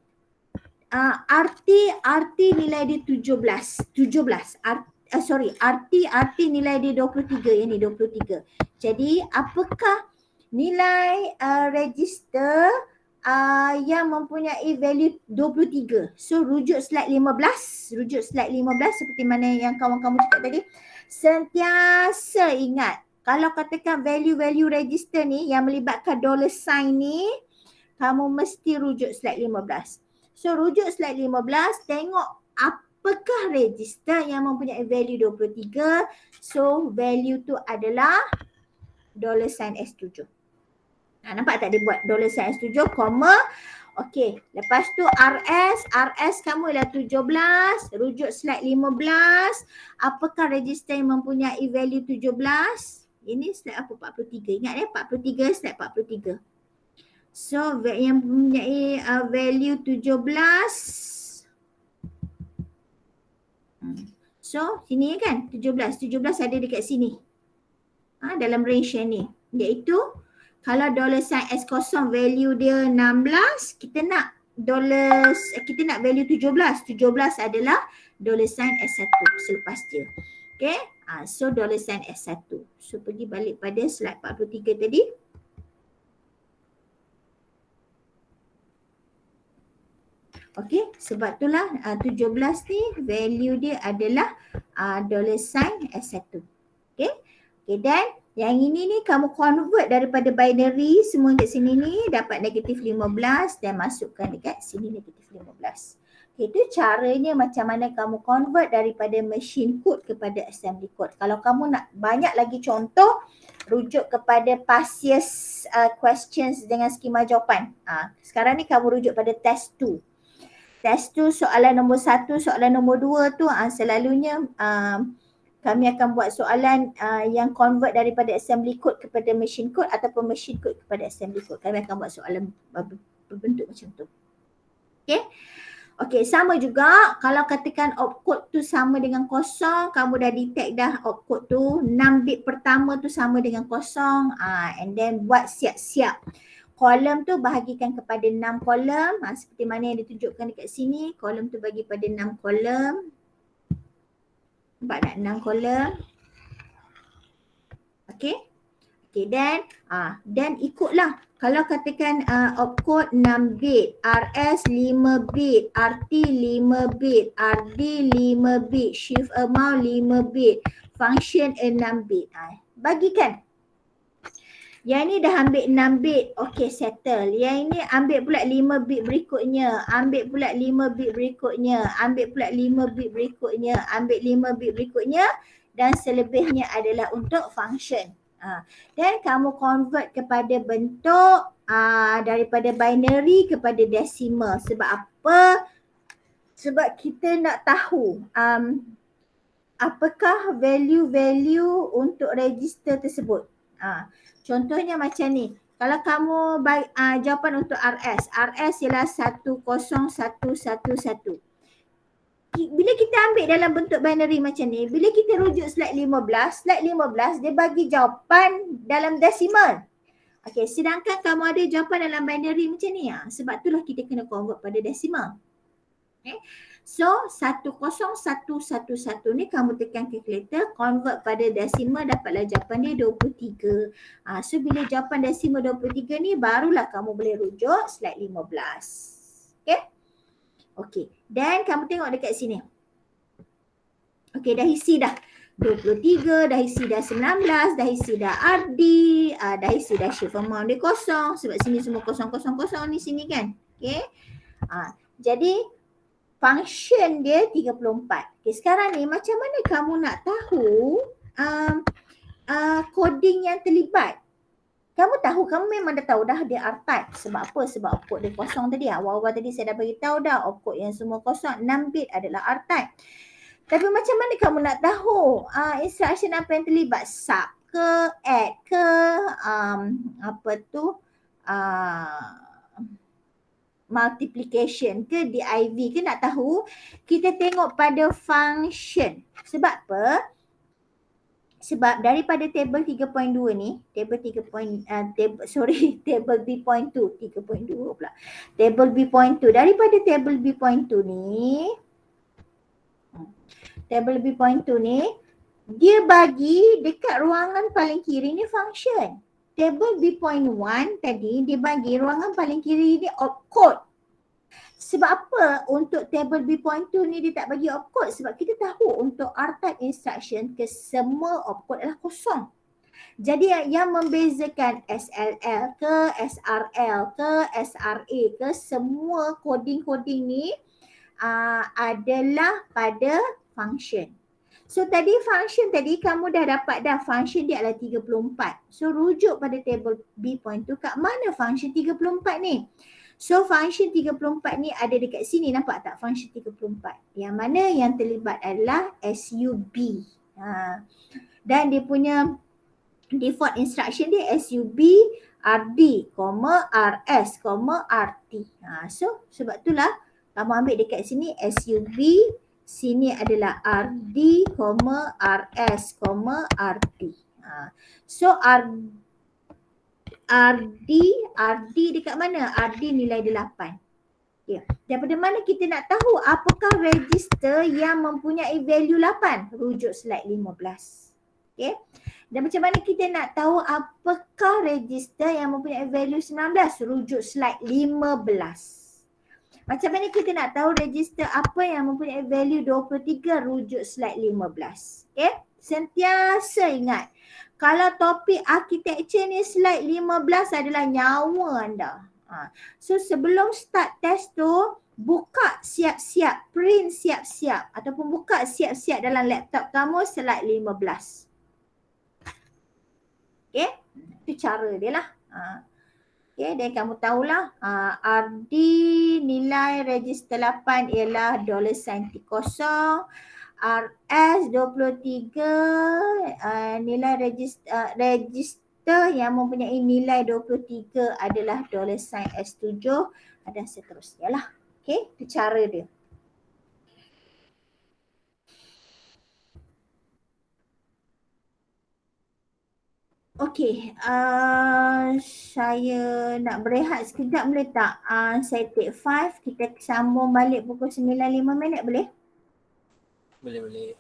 RT nilai dia 17. RT nilai dia 23, yang ni 23. Jadi apakah nilai register yang mempunyai value 23. So rujuk slide 15. Rujuk slide 15 seperti mana yang kawan-kawan cakap tadi. Sentiasa ingat, kalau katakan value-value register ni yang melibatkan $sign ni, kamu mesti rujuk slide 15. So rujuk slide 15, tengok apakah register yang mempunyai value 23. So value tu adalah $sign S7. Nampak tak dia buat $sign S7, koma. Okey, lepas tu RS kamu ialah 17, rujuk slide 15. Apakah register yang mempunyai value 17? Ini slide apa? 43. Ingat ya, 43, slide 43. So yang mempunyai value 17 So sini kan 17 ada dekat sini. Dalam range yang ni. Iaitu kalau $S0 value dia 16, kita nak value 17. 17 adalah $S1 selepas dia. Okay. So $S1. So pergi balik pada slide 43 tadi. Okay, sebab itulah 17 ni value dia adalah $S1. Okay. Okay, dan yang ini ni kamu convert daripada binary semua dekat sini ni dapat -15 dan masukkan dekat sini -15. Okay, itu caranya macam mana kamu convert daripada machine code kepada assembly code. Kalau kamu nak banyak lagi contoh, rujuk kepada past years questions dengan skema jawapan. Sekarang ni kamu rujuk pada test 2. Test 2 soalan nombor 1, soalan nombor 2 tu selalunya kami akan buat soalan yang convert daripada assembly code kepada machine code ataupun machine code kepada assembly code. Kami akan buat soalan berbentuk macam tu. Okay. Okay, sama juga kalau katakan opcode tu sama dengan kosong, kamu dah detect dah opcode tu 6 bit pertama tu sama dengan kosong, and then buat siap-siap. Kolom tu bahagikan kepada 6 kolom, seperti mana yang ditunjukkan dekat sini. Kolom tu bagi pada 6 kolom. Nampak tak 6 kolom? Okay. Okay, dan ikutlah. Kalau katakan opcode 6 bit, RS 5 bit, RT 5 bit, RD 5 bit, shift amount 5 bit, function 6 bit. Bagikan. Yang ni dah ambil 6 bit, okay settle. Yang ini ambil pula 5 bit berikutnya, ambil pula 5 bit berikutnya, ambil pula 5 bit berikutnya, ambil 5 bit berikutnya dan selebihnya adalah untuk function. Dan kamu convert kepada bentuk daripada binary kepada decimal. Sebab apa? Sebab kita nak tahu apakah value-value untuk register tersebut. Contohnya macam ni. Kalau kamu jawapan untuk RS ialah 10111. Bila kita ambil dalam bentuk binary macam ni, bila kita rujuk slide 15 dia bagi jawapan dalam decimal. Okay, sedangkan kamu ada jawapan dalam binary macam ni, sebab itulah kita kena convert pada decimal. Okay. So 10111 ni kamu tekan calculator, convert pada decimal, dapatlah jawapan dia 23. So bila jawapan decimal 23 ni barulah kamu boleh rujuk slide 15. Okay. Okay, dan kamu tengok dekat sini. Okay, dah isi dah 23, dah isi dah 19, dah isi dah RD, dah isi dah shift amount dia kosong. Sebab sini semua kosong ni sini kan. Okay. Jadi function dia 34. Okay, sekarang ni macam mana kamu nak tahu coding yang terlibat? Kamu tahu, kamu memang dah tahu dah dia R-type. Sebab apa? Sebab opcode dia kosong tadi. Awal-awal tadi saya dah bagi tahu dah opcode yang semua kosong 6 bit adalah R-type. Tapi macam mana kamu nak tahu instruction apa yang terlibat? Sub ke, add ke, multiplication ke, div ke, nak tahu? Kita tengok pada function. Sebab apa? Sebab daripada table 3.2 ni, table B.2, 3.2 pula. Table B.2, daripada table B.2 ni, dia bagi dekat ruangan paling kiri ni function. Table B.1 tadi dia bagi ruangan paling kiri ni opcode. Sebab apa untuk table B.2 ni dia tak bagi opcode? Sebab kita tahu untuk R-type instruction semua opcode adalah kosong. Jadi yang membezakan SLL ke, SRL ke, SRA ke, semua coding-coding ni adalah pada function. So tadi function tadi kamu dah dapat dah function dia adalah 34. So rujuk pada table B.2 kat mana function 34 ni? So function 34 ni ada dekat sini, nampak tak function 34? Yang mana yang terlibat adalah SUB. Dan dia punya default instruction dia SUB, RD, RS, RT. So sebab itulah kamu ambil dekat sini SUB Sini adalah RD, RS, RT. So RD dekat mana? RD nilai 8. Okay. Daripada mana kita nak tahu apakah register yang mempunyai value 8? Rujuk slide 15. Okay. Dan macam mana kita nak tahu apakah register yang mempunyai value 19? Rujuk slide 15. Macam mana kita nak tahu register apa yang mempunyai value 23? Rujuk slide 15. Okay. Sentiasa ingat, kalau topik architecture ni slide 15 adalah nyawa anda. So sebelum start test tu, buka siap-siap, print siap-siap ataupun buka siap-siap dalam laptop kamu slide 15. Okay, itu cara dia lah. Okay, dan kamu tahulah RD nilai register 8 ialah $T0. RS 23 nilai register yang mempunyai nilai 23 adalah $S7 dan seterusnya lah. Okay, itu cara dia. Okey, saya nak berehat sekejap boleh tak? Saya take 5, kita sambung balik pukul 9.05 boleh? Boleh.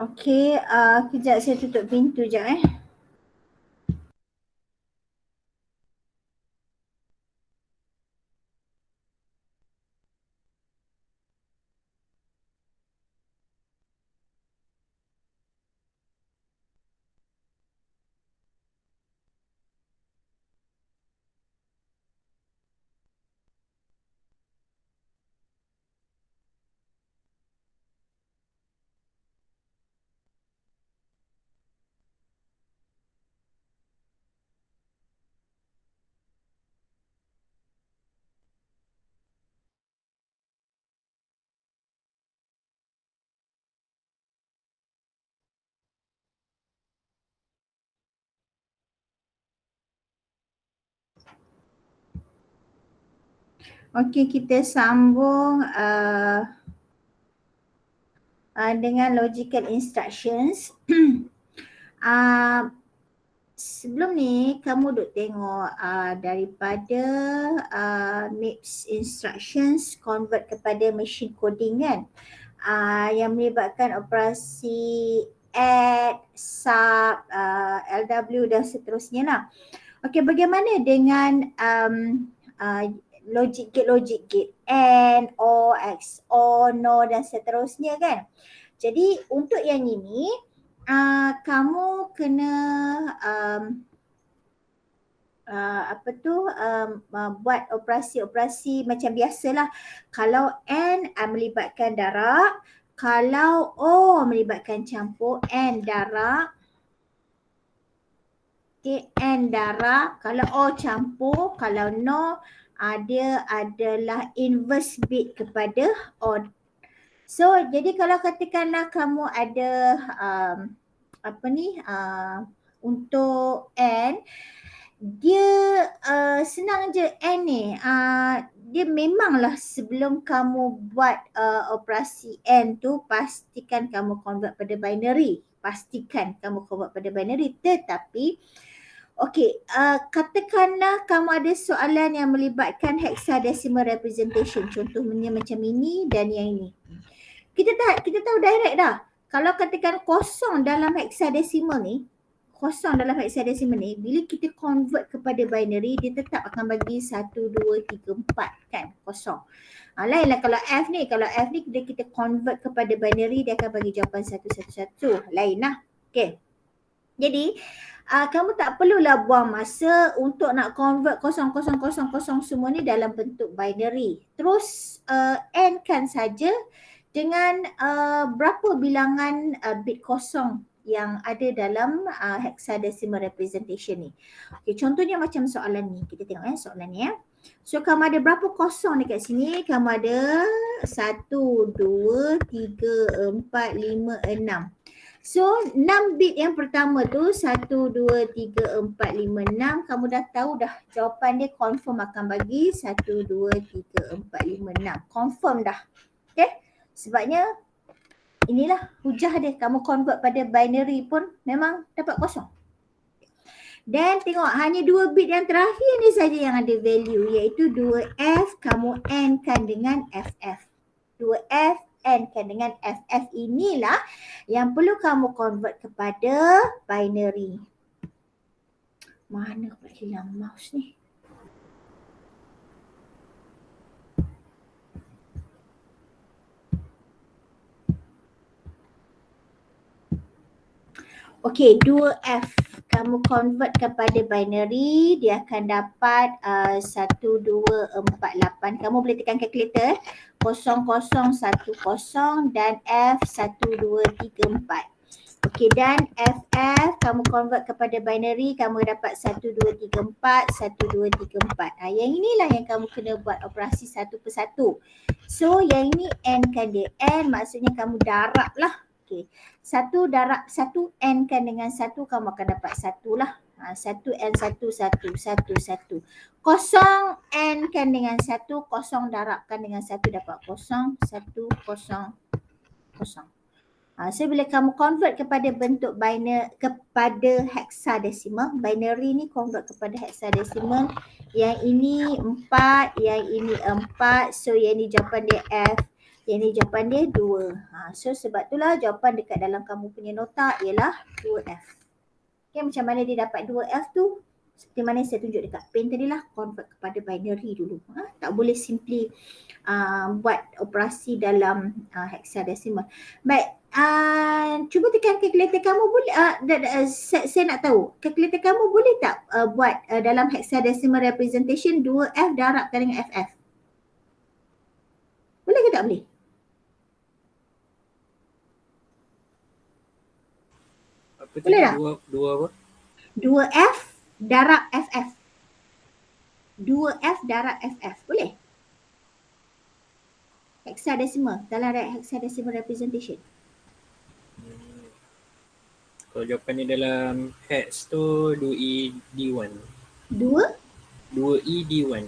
Okey, kejap saya tutup pintu jap Okey, kita sambung dengan logical instructions. Sebelum ni kamu duk tengok daripada MIPS instructions convert kepada machine coding kan, yang melibatkan operasi add, sub, LW dan seterusnya lah. Okey, bagaimana dengan logic gate AND, OR, XOR, NOR dan seterusnya kan. Jadi untuk yang ini kamu kena buat operasi-operasi macam biasalah. Kalau AND melibatkan darab, kalau OR melibatkan campur AND darab, okay, AND darab, kalau OR campur, kalau NOR dia adalah inverse bit kepada OR. So jadi kalau katakanlah kamu ada untuk AND, dia senang je AND ni. Dia memanglah sebelum kamu buat operasi AND tu, pastikan kamu convert pada binary. Pastikan kamu convert pada binary. Tetapi okey, katakanlah kamu ada soalan yang melibatkan hexadecimal representation. Contohnya macam ini dan yang ini. Kita tahu direct dah. Kalau katakan kosong dalam hexadecimal ni, bila kita convert kepada binary, dia tetap akan bagi 1, 2, 3, 4 kan, kosong. Lainlah kalau F ni bila kita convert kepada binary, dia akan bagi jawapan 1, 1, 1. Lain lah. Okay. Jadi kamu tak perlulah buang masa untuk nak convert 0, 0, 0, 0 semua ni dalam bentuk binary. Terus AND-kan saja dengan berapa bilangan bit kosong yang ada dalam hexadecimal representation ni. Okay, contohnya macam soalan ni. Kita tengok soalan ni ya. So kamu ada berapa kosong dekat sini? Kamu ada 1, 2, 3, 4, 5, 6. So 6 bit yang pertama tu 1, 2, 3, 4, 5, 6. Kamu dah tahu dah jawapan dia confirm akan bagi 1, 2, 3, 4, 5, 6. Confirm dah. Okay. Sebabnya inilah hujah dia. Kamu convert pada binary pun memang dapat kosong. Dan tengok hanya 2 bit yang terakhir ni saja yang ada value, iaitu 2F kamu AND-kan dengan FF. 2F AND-kan dengan FF, inilah yang perlu kamu convert kepada binary. Mana pula hilang mouse ni? Okey, 2F kamu convert kepada binary, dia akan dapat 1, 2, 4, 8. Kamu boleh tekan calculator 0, 0, 1, 0 dan F 1, 2, 3, 4. Okey, dan FF kamu convert kepada binary, kamu dapat 1, 2, 3, 4, 1, 2, 3, 4. Yang inilah yang kamu kena buat operasi satu persatu. So yang ini AND-kan dia. AND maksudnya kamu darab lah. Okey. 1 darab 1 AND-kan dengan 1, kamu akan dapat 1 lah. 1 AND 1, 1, 1, 1. Kosong AND-kan dengan 1, kosong darabkan dengan 1 dapat kosong, 1, kosong, kosong. So bila kamu convert kepada bentuk binary, kepada hexadecimal, binary ni convert kepada hexadecimal, yang ini 4, yang ini 4, so yang ini jawapan dia F. Jadi jawapan dia 2. So sebab itulah jawapan dekat dalam kamu punya nota ialah 2F. Okay, macam mana dia dapat 2F tu? Seperti mana saya tunjuk dekat pen tadi lah, convert kepada binary dulu. Tak boleh simply buat operasi dalam hexadecimal. Baik, cuba tekan kalkulator kamu boleh, saya nak tahu, kalkulator kamu boleh tak buat dalam hexadecimal representation 2F darabkan dengan FF? Boleh ke tak boleh? Apa Boleh tadi? tak? Dua apa? 2F darab FF. 2F darab FF. Boleh? Hexadecimal. Dalam hexadecimal representation. Kalau jawapan ni dalam hex tu 2E D1. 2? 2E D1.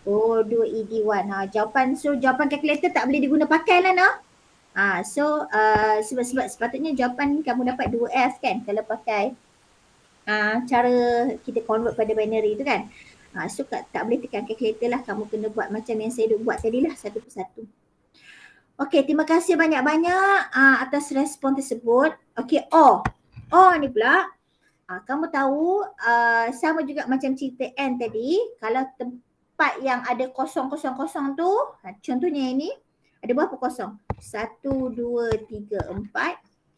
Oh, 2ED1. Jawapan kalkulator tak boleh diguna pakai lah nak. Sebab sepatutnya jawapan kamu dapat 2F kan kalau pakai cara kita convert pada binary tu kan. So tak boleh tekan kalkulator lah, kamu kena buat macam yang saya buat tadi lah, satu persatu. Okey, terima kasih banyak-banyak atas respon tersebut. Okey, ni pula. Kamu tahu sama juga macam cerita N tadi, kalau tempat yang ada kosong-kosong-kosong tu, contohnya ini, ada berapa kosong? 1, 2, 3, 4.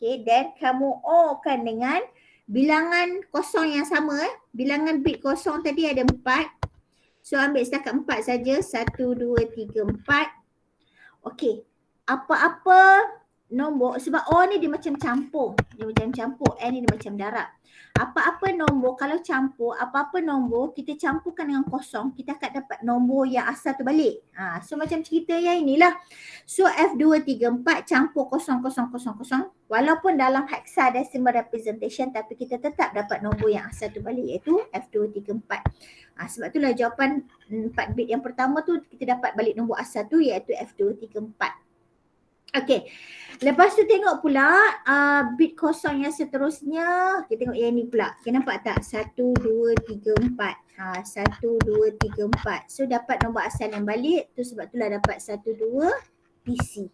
Okay, then kamu O-kan dengan bilangan kosong yang sama. Bilangan bit kosong tadi ada 4. So ambil setakat 4 saja. 1, 2, 3, 4. Okay, apa-apa nombor, sebab O ni dia macam campur. Dia macam campur, N ni dia macam darab. Apa-apa nombor, kalau campur, apa-apa nombor kita campurkan dengan kosong, kita akan dapat nombor yang asal tu balik. So macam cerita yang inilah. So F234 campur 0000, walaupun dalam hexadecimal representation tapi kita tetap dapat nombor yang asal tu balik, iaitu F234. Sebab itulah jawapan 4 bit yang pertama tu kita dapat balik nombor asal tu, iaitu F234. Okey, lepas tu tengok pula bit kosong yang seterusnya. Kita tengok yang ni pula. Okay, nampak tak? 1, 2, 3, 4. 1, 2, 3, 4. So dapat nombor asal yang balik. Tu sebab itulah dapat 1, 2 PC.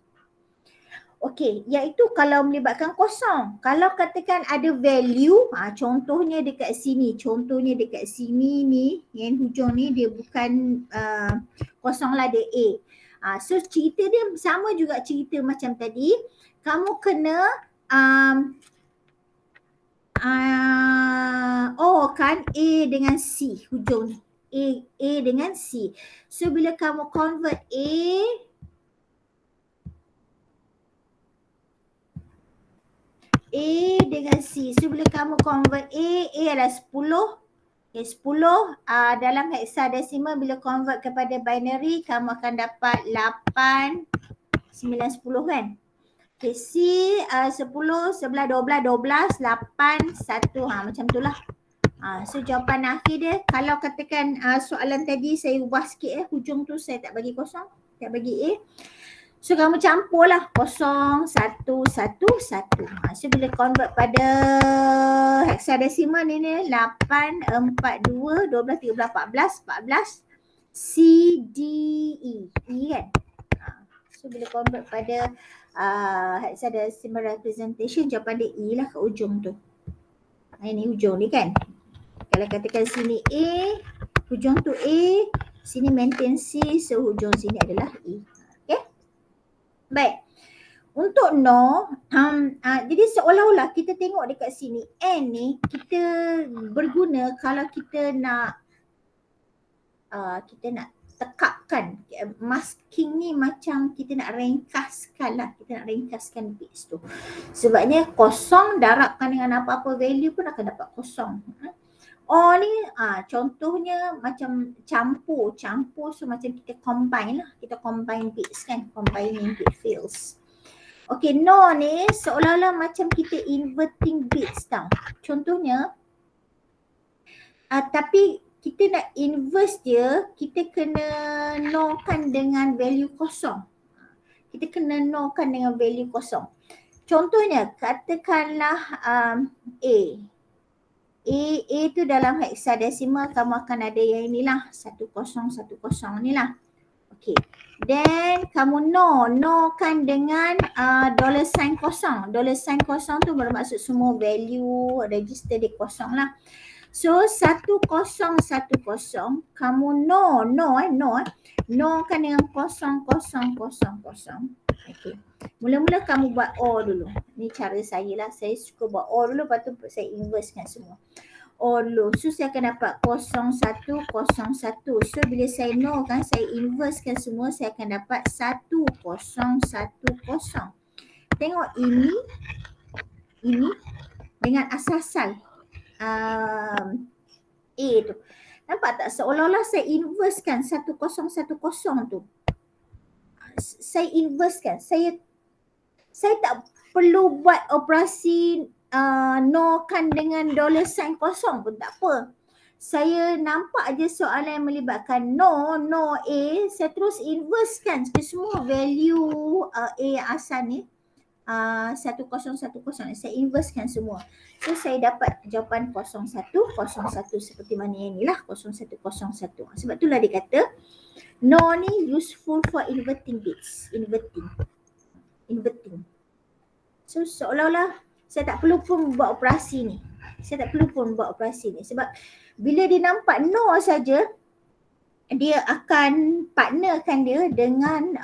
Okey, iaitu kalau melibatkan kosong. Kalau katakan ada value, contohnya dekat sini. Contohnya dekat sini ni, yang hujung ni dia bukan kosong lah, dia A. So cerita dia sama juga cerita macam tadi. Kamu kena kan A dengan C hujung ni. A dengan C. So bila kamu convert A dengan C. So bila kamu convert A adalah 10. Okay, 10 dalam hexadecimal bila convert kepada binary kamu akan dapat 8, 9, 10 kan. Okay, C 10, 11, 12, 12, 8, 1. Macam tu lah. So jawapan akhir dia, kalau katakan soalan tadi saya ubah sikit hujung tu saya tak bagi kosong, tak bagi A. So kamu campur lah 0, 1, 1, 1. So bila convert pada hexadecimal ni 8, 4, 2, 12, 13, 14, 14. C, D, E. E kan? So bila convert pada hexadecimal representation, jawapan dia E lah kat ujung tu. Ini hujung ni kan. Kalau katakan sini A, hujung tu A, sini maintain C, so hujung sini adalah E. Baik, untuk no, jadi seolah-olah kita tengok dekat sini N ni kita berguna kalau kita nak tekapkan. Masking ni macam kita nak ringkaskan lah, kita nak ringkaskan bits tu. Sebabnya kosong darabkan dengan apa-apa value pun akan dapat kosong. Ni contohnya macam campur, so macam kita combine lah, kita combine bits kan, combining bit fields. Okay, no ni seolah-olah macam kita inverting bits tau. Contohnya, tapi kita nak inverse dia, kita kena no-kan dengan value kosong. Kita kena no-kan dengan value kosong. Contohnya, katakanlah A tu dalam hexadecimal kamu akan ada yang inilah 1010 ni lah. Okay. Then kamu no kan dengan dollar sign kosong. Dollar sign kosong tu bermaksud semua value register dia kosong lah. So 1010 kamu no kan dengan kosong. Okay. Mula-mula kamu buat O dulu. Ni cara saya lah. Saya suka buat O dulu, lepas tu saya inversekan semua. O dulu. So saya akan dapat 0101. So bila saya no kan, saya inversekan semua, saya akan dapat 1010. Tengok ini dengan asal A tu. Nampak tak? Seolah-olah saya inversekan 1010 tu. Saya inversekan. Saya tak perlu buat operasi no kan dengan dollar sign kosong pun tak apa. Saya nampak je soalan yang melibatkan no A, saya terus inversekan semua value A yang asal ni 1010, saya inversekan semua. So saya dapat jawapan 0101 seperti mana yang ni lah, 0101. Sebab itulah dia kata no ni useful for inverting bits. Inverting. So seolah-olah saya tak perlu pun buat operasi ni. Sebab bila dia nampak no saja, dia akan partnerkan dia dengan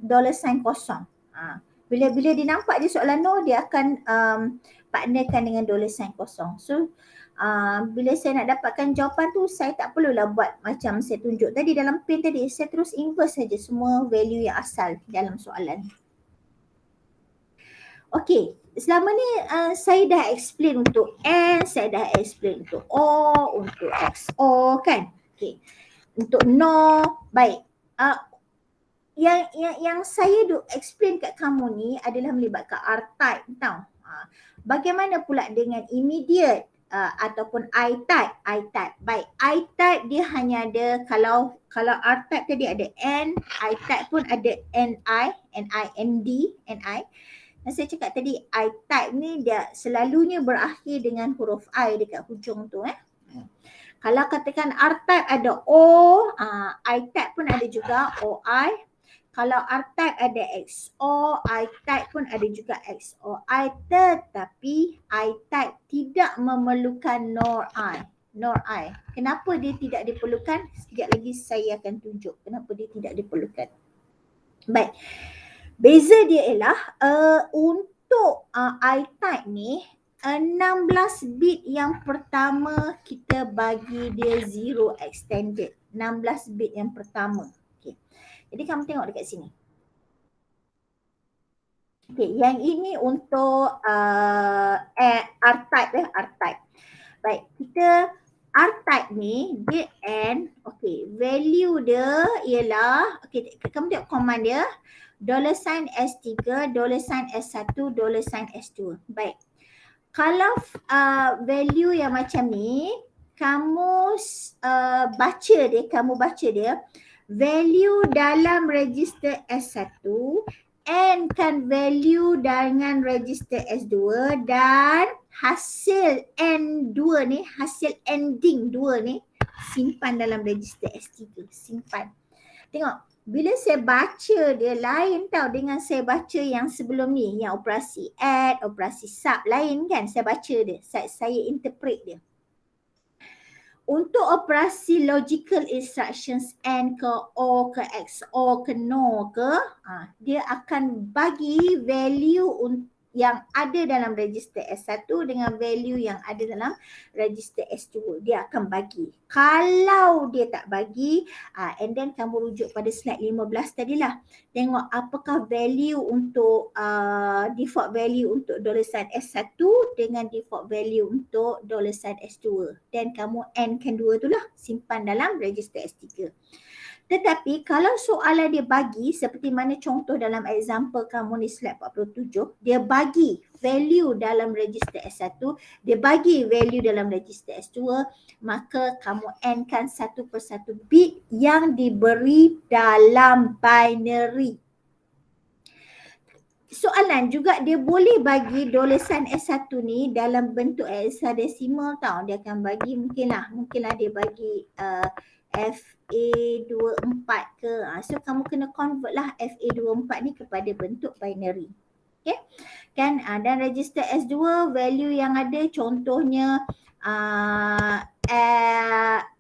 dollar sign kosong. Bila dia nampak je soalan no, dia akan partnerkan dengan dollar sign kosong. So bila saya nak dapatkan jawapan tu, saya tak perlulah buat macam saya tunjuk tadi dalam pen tadi. Saya terus inverse saja semua value yang asal dalam soalan. Okay, selama ni saya dah explain untuk N, saya dah explain untuk O, untuk XO kan. Okay, untuk no, baik. Yang saya explain kat kamu ni adalah melibatkan R-type tau. Bagaimana pula dengan immediate ataupun I-type? Baik, I-type dia hanya ada, kalau R-type tadi ada N, I-type pun ada NI. Dan saya cakap tadi I-type ni dia selalunya berakhir dengan huruf I dekat hujung tu. Kalau katakan R-type ada O, I-type pun ada juga OI. Kalau R-type ada XO, I-type pun ada juga XOI. Tetapi I-type tidak memerlukan nor I. Kenapa dia tidak diperlukan? Sekejap lagi saya akan tunjuk kenapa dia tidak diperlukan. Baik. Beza dia ialah untuk I-type ni 16 bit yang pertama kita bagi dia 0 extended. 16 bit yang pertama. Okay. Jadi kamu tengok dekat sini. Okay, yang ini untuk R-type. Baik, kita R-type ni dia N. Okay, value dia ialah, okay, kamu tengok command dia. $sign S3, $sign S1, $sign S2. Baik. Kalau value yang macam ni, kamu baca dia, value dalam register S1 and kan value dengan register S2 dan hasil N2 ni, hasil ending 2 ni simpan dalam register S3, simpan. Tengok. Bila saya baca dia lain tau dengan saya baca yang sebelum ni, yang operasi add, operasi sub lain kan, saya baca dia, saya interpret dia. Untuk operasi logical instructions N ke O ke XO ke no ke, dia akan bagi value yang ada dalam register S1 dengan value yang ada dalam register S2. Dia akan bagi. Kalau dia tak bagi, and then kamu rujuk pada slide 15 tadilah. Tengok apakah value untuk default value untuk $sign S1 dengan default value untuk $sign S2. Dan kamu N-kan dua tu lah, simpan dalam register S3. Tetapi kalau soalan dia bagi seperti mana contoh dalam example kamu ni slide 47, dia bagi value dalam register S1, dia bagi value dalam register S2, maka kamu N-kan satu persatu bit yang diberi dalam binary. Soalan juga dia boleh bagi $sign S1 ni dalam bentuk hexadecimal tau. Dia akan bagi mungkinlah dia bagi FA24 ke. So kamu kena convert lah FA24 ni kepada bentuk binary. Okay. Kan dan register S2 value yang ada contohnya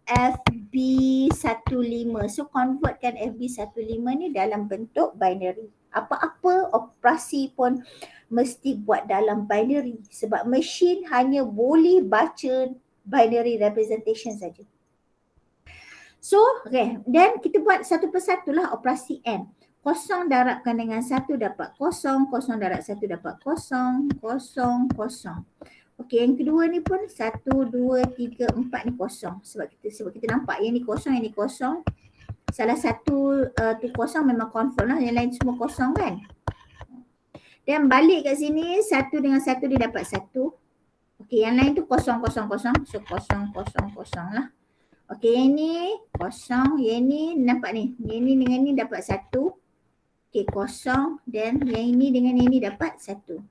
FB15. So convertkan FB15 ni dalam bentuk binary. Apa-apa operasi pun mesti buat dalam binary sebab mesin hanya boleh baca binary representation saja. So, okay. Dan kita buat satu persatu lah operasi AND. Kosong darabkan dengan 1 dapat kosong, kosong darab 1 dapat kosong, kosong, kosong. Okey, yang kedua ni pun 1, 2, 3, 4 ni kosong. Sebab kita nampak yang ni kosong, yang ni kosong. Salah satu tu kosong memang confirm lah, yang lain semua kosong kan. Dan balik kat sini 1 dengan 1 dia dapat 1. Okey, yang lain tu kosong, kosong, kosong. So kosong, kosong, kosong lah. Okey, yang ni kosong, yang ni nampak ni. Yang ni dengan ni dapat 1. Okey, kosong dan yang ini dengan ini dapat 1.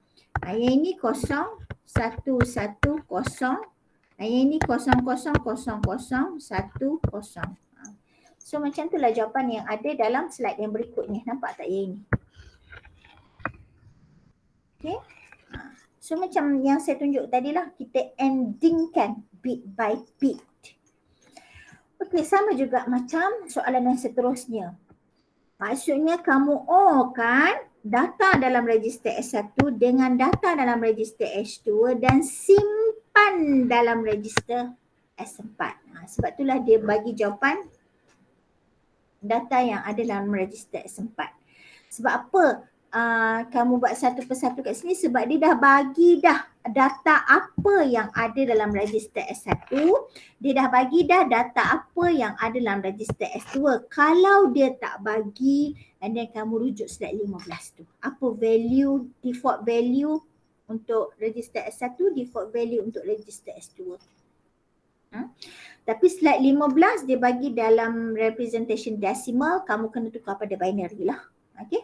Yang ini kosong, 1, 1, kosong. Yang ini kosong, kosong, kosong, kosong, 1, kosong. So macam itulah jawapan yang ada dalam slide yang berikutnya. Nampak tak yang ini? Okey. So macam yang saya tunjuk tadi lah, kita endingkan bit by bit. Okey, sama juga macam soalan yang seterusnya. Maksudnya kamu kan data dalam register S1 dengan data dalam register S2 dan simpan dalam register S4. Sebab itulah dia bagi jawapan data yang ada dalam register S4. Sebab apa kamu buat satu persatu kat sini? Sebab dia dah bagi dah data apa yang ada dalam register S1. Dia dah bagi dah data apa yang ada dalam register S2. Kalau dia tak bagi, and then kamu rujuk slide 15 tu. Apa value, default value untuk register S1, default value untuk register S2. Tapi slide 15 dia bagi dalam representation decimal, kamu kena tukar pada binary lah. Okay.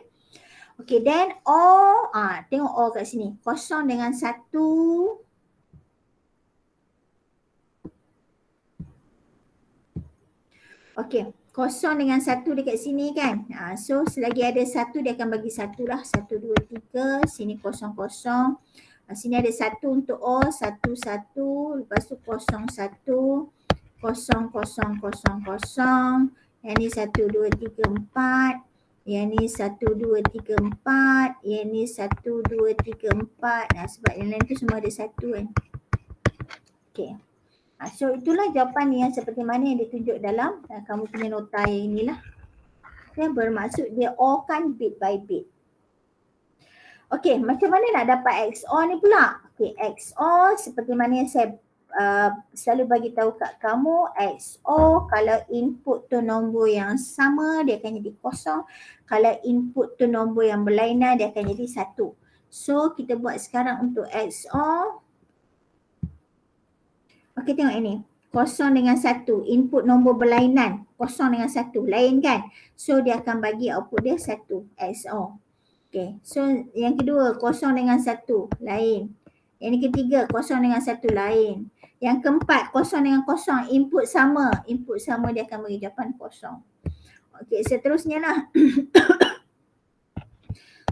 Okay, then O, tengok O kat sini. Kosong dengan 1. Okay, kosong dengan 1 dekat sini kan. So selagi ada 1 dia akan bagi 1 lah. 1, 2, 3, sini kosong, kosong. Sini ada 1 untuk O, 1, 1. Lepas tu kosong, 1. Kosong, kosong, kosong, kosong. Yang ni 1, 2, 3, 4. Yang ni 1, 2, 3, 4. Yang ni 1, 2, 3, 4. Sebab yang lain tu semua ada 1 kan. Okay. So itulah jawapan yang seperti mana yang ditunjuk dalam kamu punya nota yang inilah. Okay, bermaksud dia O kan bit by bit. Okay, macam mana nak dapat XOR ni pula? Okay, XOR seperti mana yang saya selalu bagi tahu kat kamu, XOR kalau input tu nombor yang sama dia akan jadi kosong. Kalau input tu nombor yang berlainan dia akan jadi 1. So kita buat sekarang untuk XOR. Okey, tengok ini. Kosong dengan 1. Input nombor berlainan. Kosong dengan 1. Lain kan? So dia akan bagi output dia 1. XOR. Okey. So yang kedua kosong dengan 1. Lain. Yang ketiga kosong dengan 1. Lain. Yang keempat kosong dengan kosong. Input sama. Input sama dia akan bagi jawapan kosong. Okey, seterusnya lah.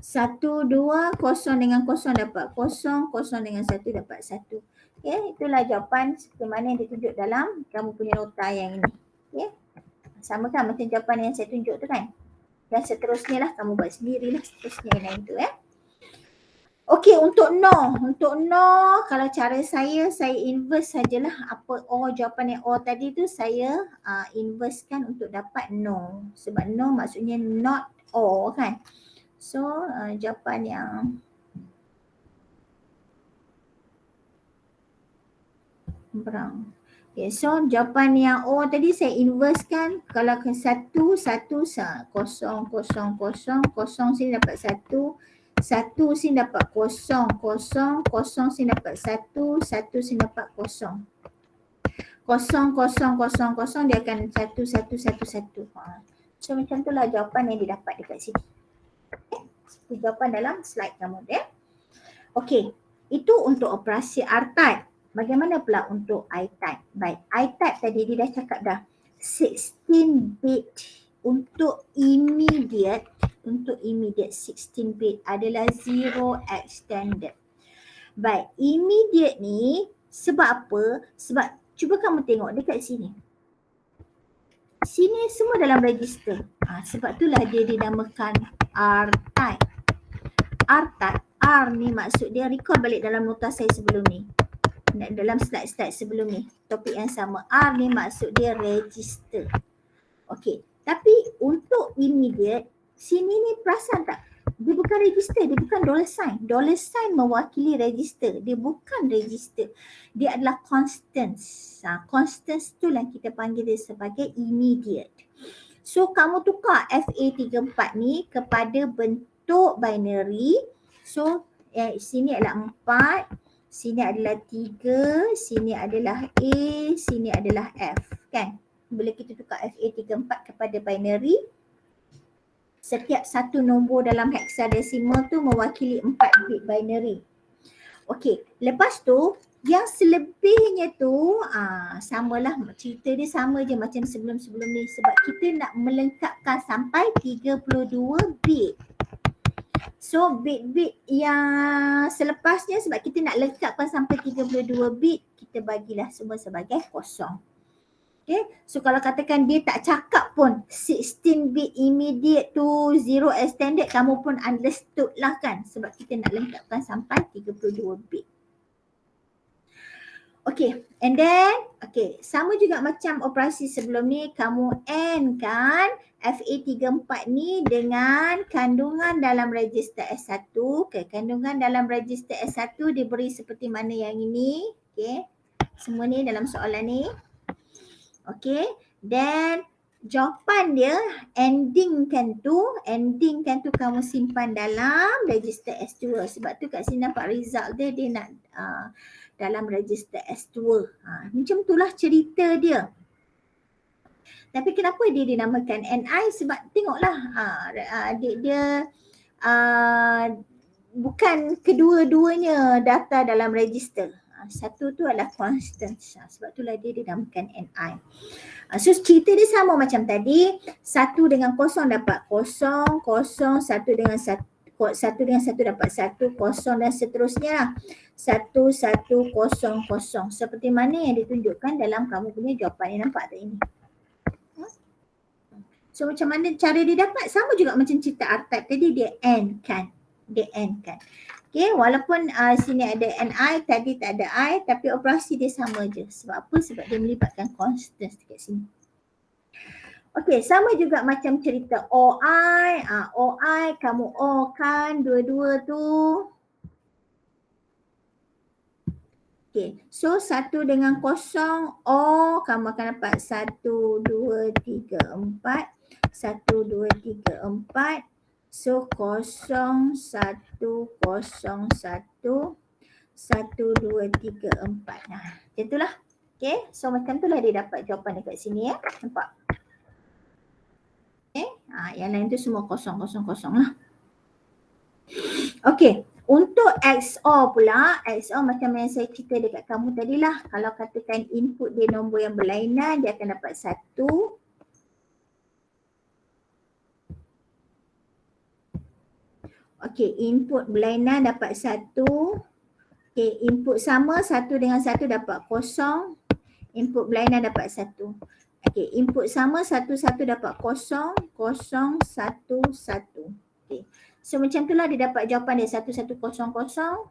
1, 2, kosong dengan kosong dapat kosong. Kosong dengan 1 dapat 1. Okay, itulah jawapan seperti mana yang ditunjuk dalam kamu punya nota yang ini. Okay. Sama kan macam jawapan yang saya tunjuk tu kan. Dan seterusnya lah kamu buat sendirilah seterusnya yang lain tu ya. Okey, untuk no. Untuk no, kalau cara saya inverse sajalah apa jawapan yang O tadi tu saya inversekan untuk dapat no. Sebab no maksudnya not O kan. So jawapan yang berang. Okay, so jawapan yang O tadi saya inverse kan. Kalau ke 1, 1, 0, 0, 0, 0 sini dapat 1. 1 sini dapat 0, 0, 0 sini dapat 1, 1 sini dapat 0. 0, 0, 0, 0 dia akan 1, 1, 1, 1. So macam itulah jawapan yang didapat dekat sini. Okay. Seperti jawapan dalam slide kamu dia. Okay, itu untuk operasi R-type. Bagaimana pula untuk I-type? Baik, I-type tadi dia dah cakap dah. 16 bit untuk immediate 16 bit adalah 0 extended. Baik, immediate ni sebab apa? Sebab cuba kamu tengok dekat sini. Sini semua dalam register. Sebab itulah dia dinamakan R-type. R-type, R ni maksud dia, recall balik dalam nota saya sebelum ni. Dalam slide-slide sebelum ni, topik yang sama. R ni maksud dia register. Okey, tapi untuk immediate, sini ni perasan tak? Dia bukan register, dia bukan dollar sign. Dollar sign mewakili register. Dia bukan register. Dia adalah constants. Constants tu lah kita panggil dia sebagai immediate. So kamu tukar FA34 ni kepada bentuk binary. So sini adalah 4, sini adalah 3, sini adalah A, sini adalah F, kan? Bila kita tukar FA34 kepada binary, setiap satu nombor dalam hexadesimal tu mewakili 4 bit binary. Okey, lepas tu yang selebihnya tu samalah, cerita dia sama je macam sebelum-sebelum ni sebab kita nak melengkapkan sampai 32 bit. So bit-bit yang selepasnya sebab kita nak lengkapkan sampai 32 bit, kita bagilah semua sebagai kosong. Okay, so kalau katakan dia tak cakap pun 16 bit immediate tu 0 extended, kamu pun understood lah kan, sebab kita nak lengkapkan sampai 32 bit. Okay, and then sama juga macam operasi sebelum ni, kamu AND kan FA34 ni dengan kandungan dalam register S1. Okay, kandungan dalam register S1 diberi seperti mana yang ini. Okay, semua ni dalam soalan ni. Okay, then jawapan dia endingkan tu kamu simpan dalam register S2. Sebab tu kat sini nampak result dia nak dalam register S2. Macam itulah cerita dia. Tapi kenapa dia dinamakan NI? Sebab tengoklah dia bukan kedua-duanya data dalam register. Satu tu adalah constant. Sebab itulah dia dinamakan NI. So cerita dia sama macam tadi. 1 dengan 0 dapat 0, 0, 1 dengan 1. 1 dengan 1 dapat 1, 0 dan seterusnya lah. 1, 1, 0, 0. Seperti mana yang ditunjukkan dalam kamu punya jawapan. Yang nampak tak ini? So macam mana cara dia dapat? Sama juga macam cerita R-type tadi, dia AND kan. Okay, walaupun sini ada NI, tadi tak ada I, tapi operasi dia sama je. Sebab apa? Sebab dia melibatkan constants dekat sini. Okay, sama juga macam cerita OI. OI, kamu O kan dua-dua tu. Okay, so 1 dengan 0, O, kamu akan dapat 1, 2, 3, 4. 1, 2, 3, 4. So 0, 1, 0, 1. 1, 2, 3, 4. Macam itulah. Okay, so macam itulah dia dapat jawapan dekat sini ya. Nampak? Okay, yang lain tu semua 0, 0, 0 lah. Okay, untuk XOR pula, XOR macam yang saya cerita dekat kamu tadilah. Kalau katakan input dia nombor yang berlainan, dia akan dapat 1. Okay, input berlainan dapat 1. Okay, input sama 1 dengan 1 dapat 0. Input berlainan dapat 1. Okay, input sama 1, 1 dapat 0, 0, 1, 1. Okay, so macam itulah dia dapat jawapan dia 1, 1, 0, 0.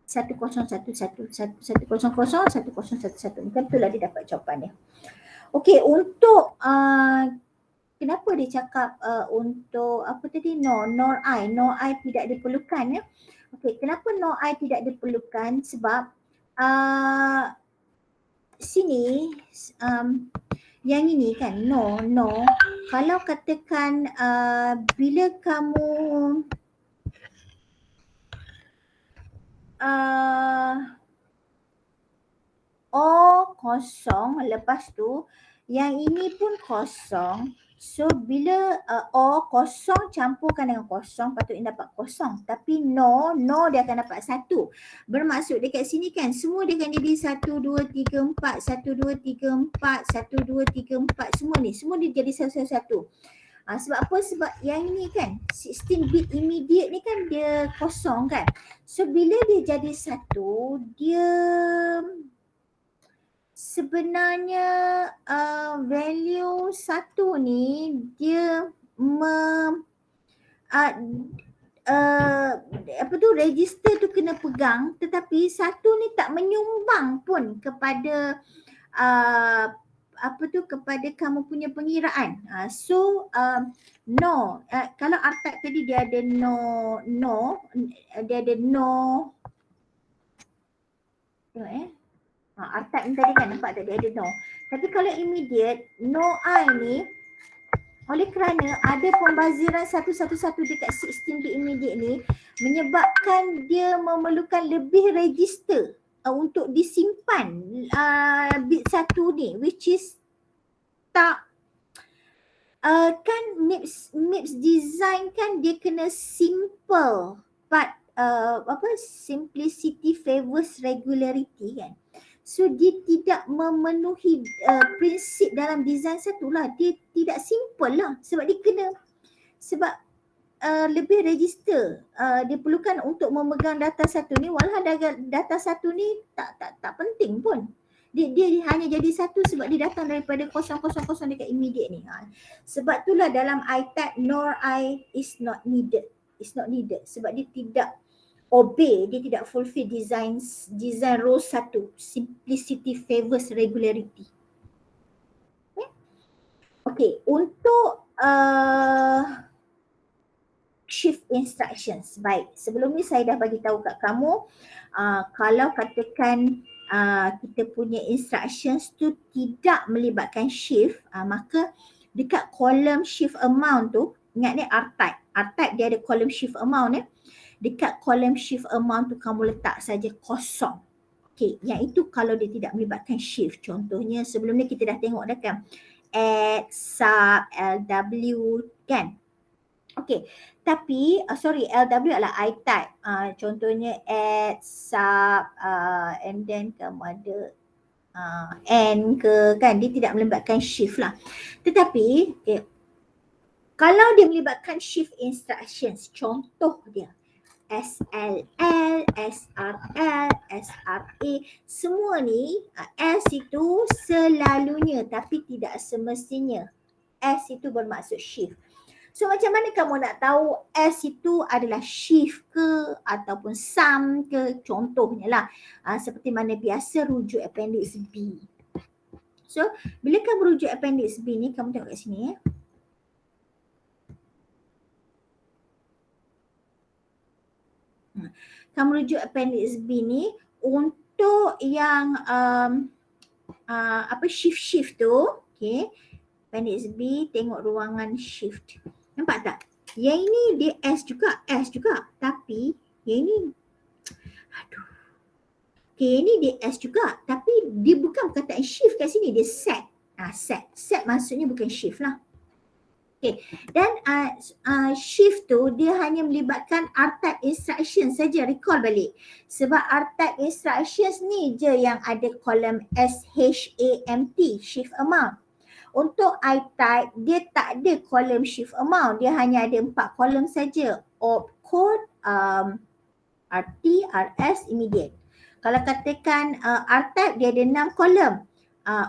1, 0, 1, 1. 1, 0, 1, 1. Macam itulah dia dapat jawapan dia. Okay, untuk kenapa dia cakap untuk apa tadi nor I tidak diperlukan ya. Okey, kenapa nor I tidak diperlukan? Sebab sini yang ini kan no kalau katakan bila kamu O kosong, lepas tu Yang ini pun kosong. So bila or kosong campurkan dengan kosong, patutnya dapat kosong. Tapi no dia akan dapat 1. Bermaksud dekat sini kan semua dia akan jadi 1, 2, 3, 4, 1, 2, 3, 4, 1, 2, 3, 4 semua ni. Semua dia jadi satu-satu. Sebab apa? Sebab yang ini kan 16-bit immediate ni kan dia kosong kan. So bila dia jadi 1, dia sebenarnya value 1 ni dia register tu kena pegang, tetapi 1 ni tak menyumbang pun kepada kepada kamu punya pengiraan. No, kalau artype tadi dia ada dia ada tengok artype ni tadi kan nampak tak dia ada no. Tapi kalau immediate, no I ni oleh kerana ada pembaziran 111 dekat 16-bit immediate ni menyebabkan dia memerlukan lebih register untuk disimpan bit 1 ni, which is tak kan MIPS design kan dia kena simple but simplicity favors regularity kan. So dia tidak memenuhi prinsip dalam design 1 lah. Dia tidak simple lah sebab dia kena lebih register dia perlukan untuk memegang data 1 ni, walaupun data 1 ni tak penting pun. Dia hanya jadi 1 sebab dia datang daripada 000 dekat immediate ni. Sebab itulah dalam ITAG nor I is not needed. It's not needed sebab dia tidak obey, dia tidak fulfill design rule 1, simplicity favors regularity. Okay, untuk shift instructions. Baik, sebelum ni saya dah bagi tahu kat kamu kalau katakan kita punya instructions tu tidak melibatkan shift, maka dekat column shift amount tu, ingat ni artype dia ada column shift amount ni. Dekat column shift amount tu kamu letak saja kosong. Okey, yang itu kalau dia tidak melibatkan shift. Contohnya sebelum ni kita dah tengok dah kan, add, sub, LW kan. Okey, tapi LW adalah IType. Contohnya add, sub, and then kamu ada N ke kan, dia tidak melibatkan shift lah. Tetapi kalau dia melibatkan shift instructions, contoh dia SLL, SRL, SRA, semua ni S itu selalunya tapi tidak semestinya. S itu bermaksud shift. So macam mana kamu nak tahu S itu adalah shift ke ataupun sum ke? Contohnya lah seperti mana biasa rujuk appendix B. So bila kamu rujuk appendix B ni, kamu tengok kat sini ya. Kamu rujuk appendix B ni untuk yang shift tu, okey. Appendix B, tengok ruangan shift. Nampak tak? Yang ini dia S juga, tapi yang ini okey, ini dia S juga, tapi dia bukan perkataan shift kat sini, dia set. Set maksudnya bukan shift lah. Okay. Dan shift tu dia hanya melibatkan artype instruction saja, recall balik. Sebab artype instructions ni je yang ada kolom SHAMT, shift amount. Untuk IType dia tak ada kolom shift amount, dia hanya ada 4 kolom saja. Opcode, RT, RS, immediate. Kalau katakan RType dia ada 6 kolom.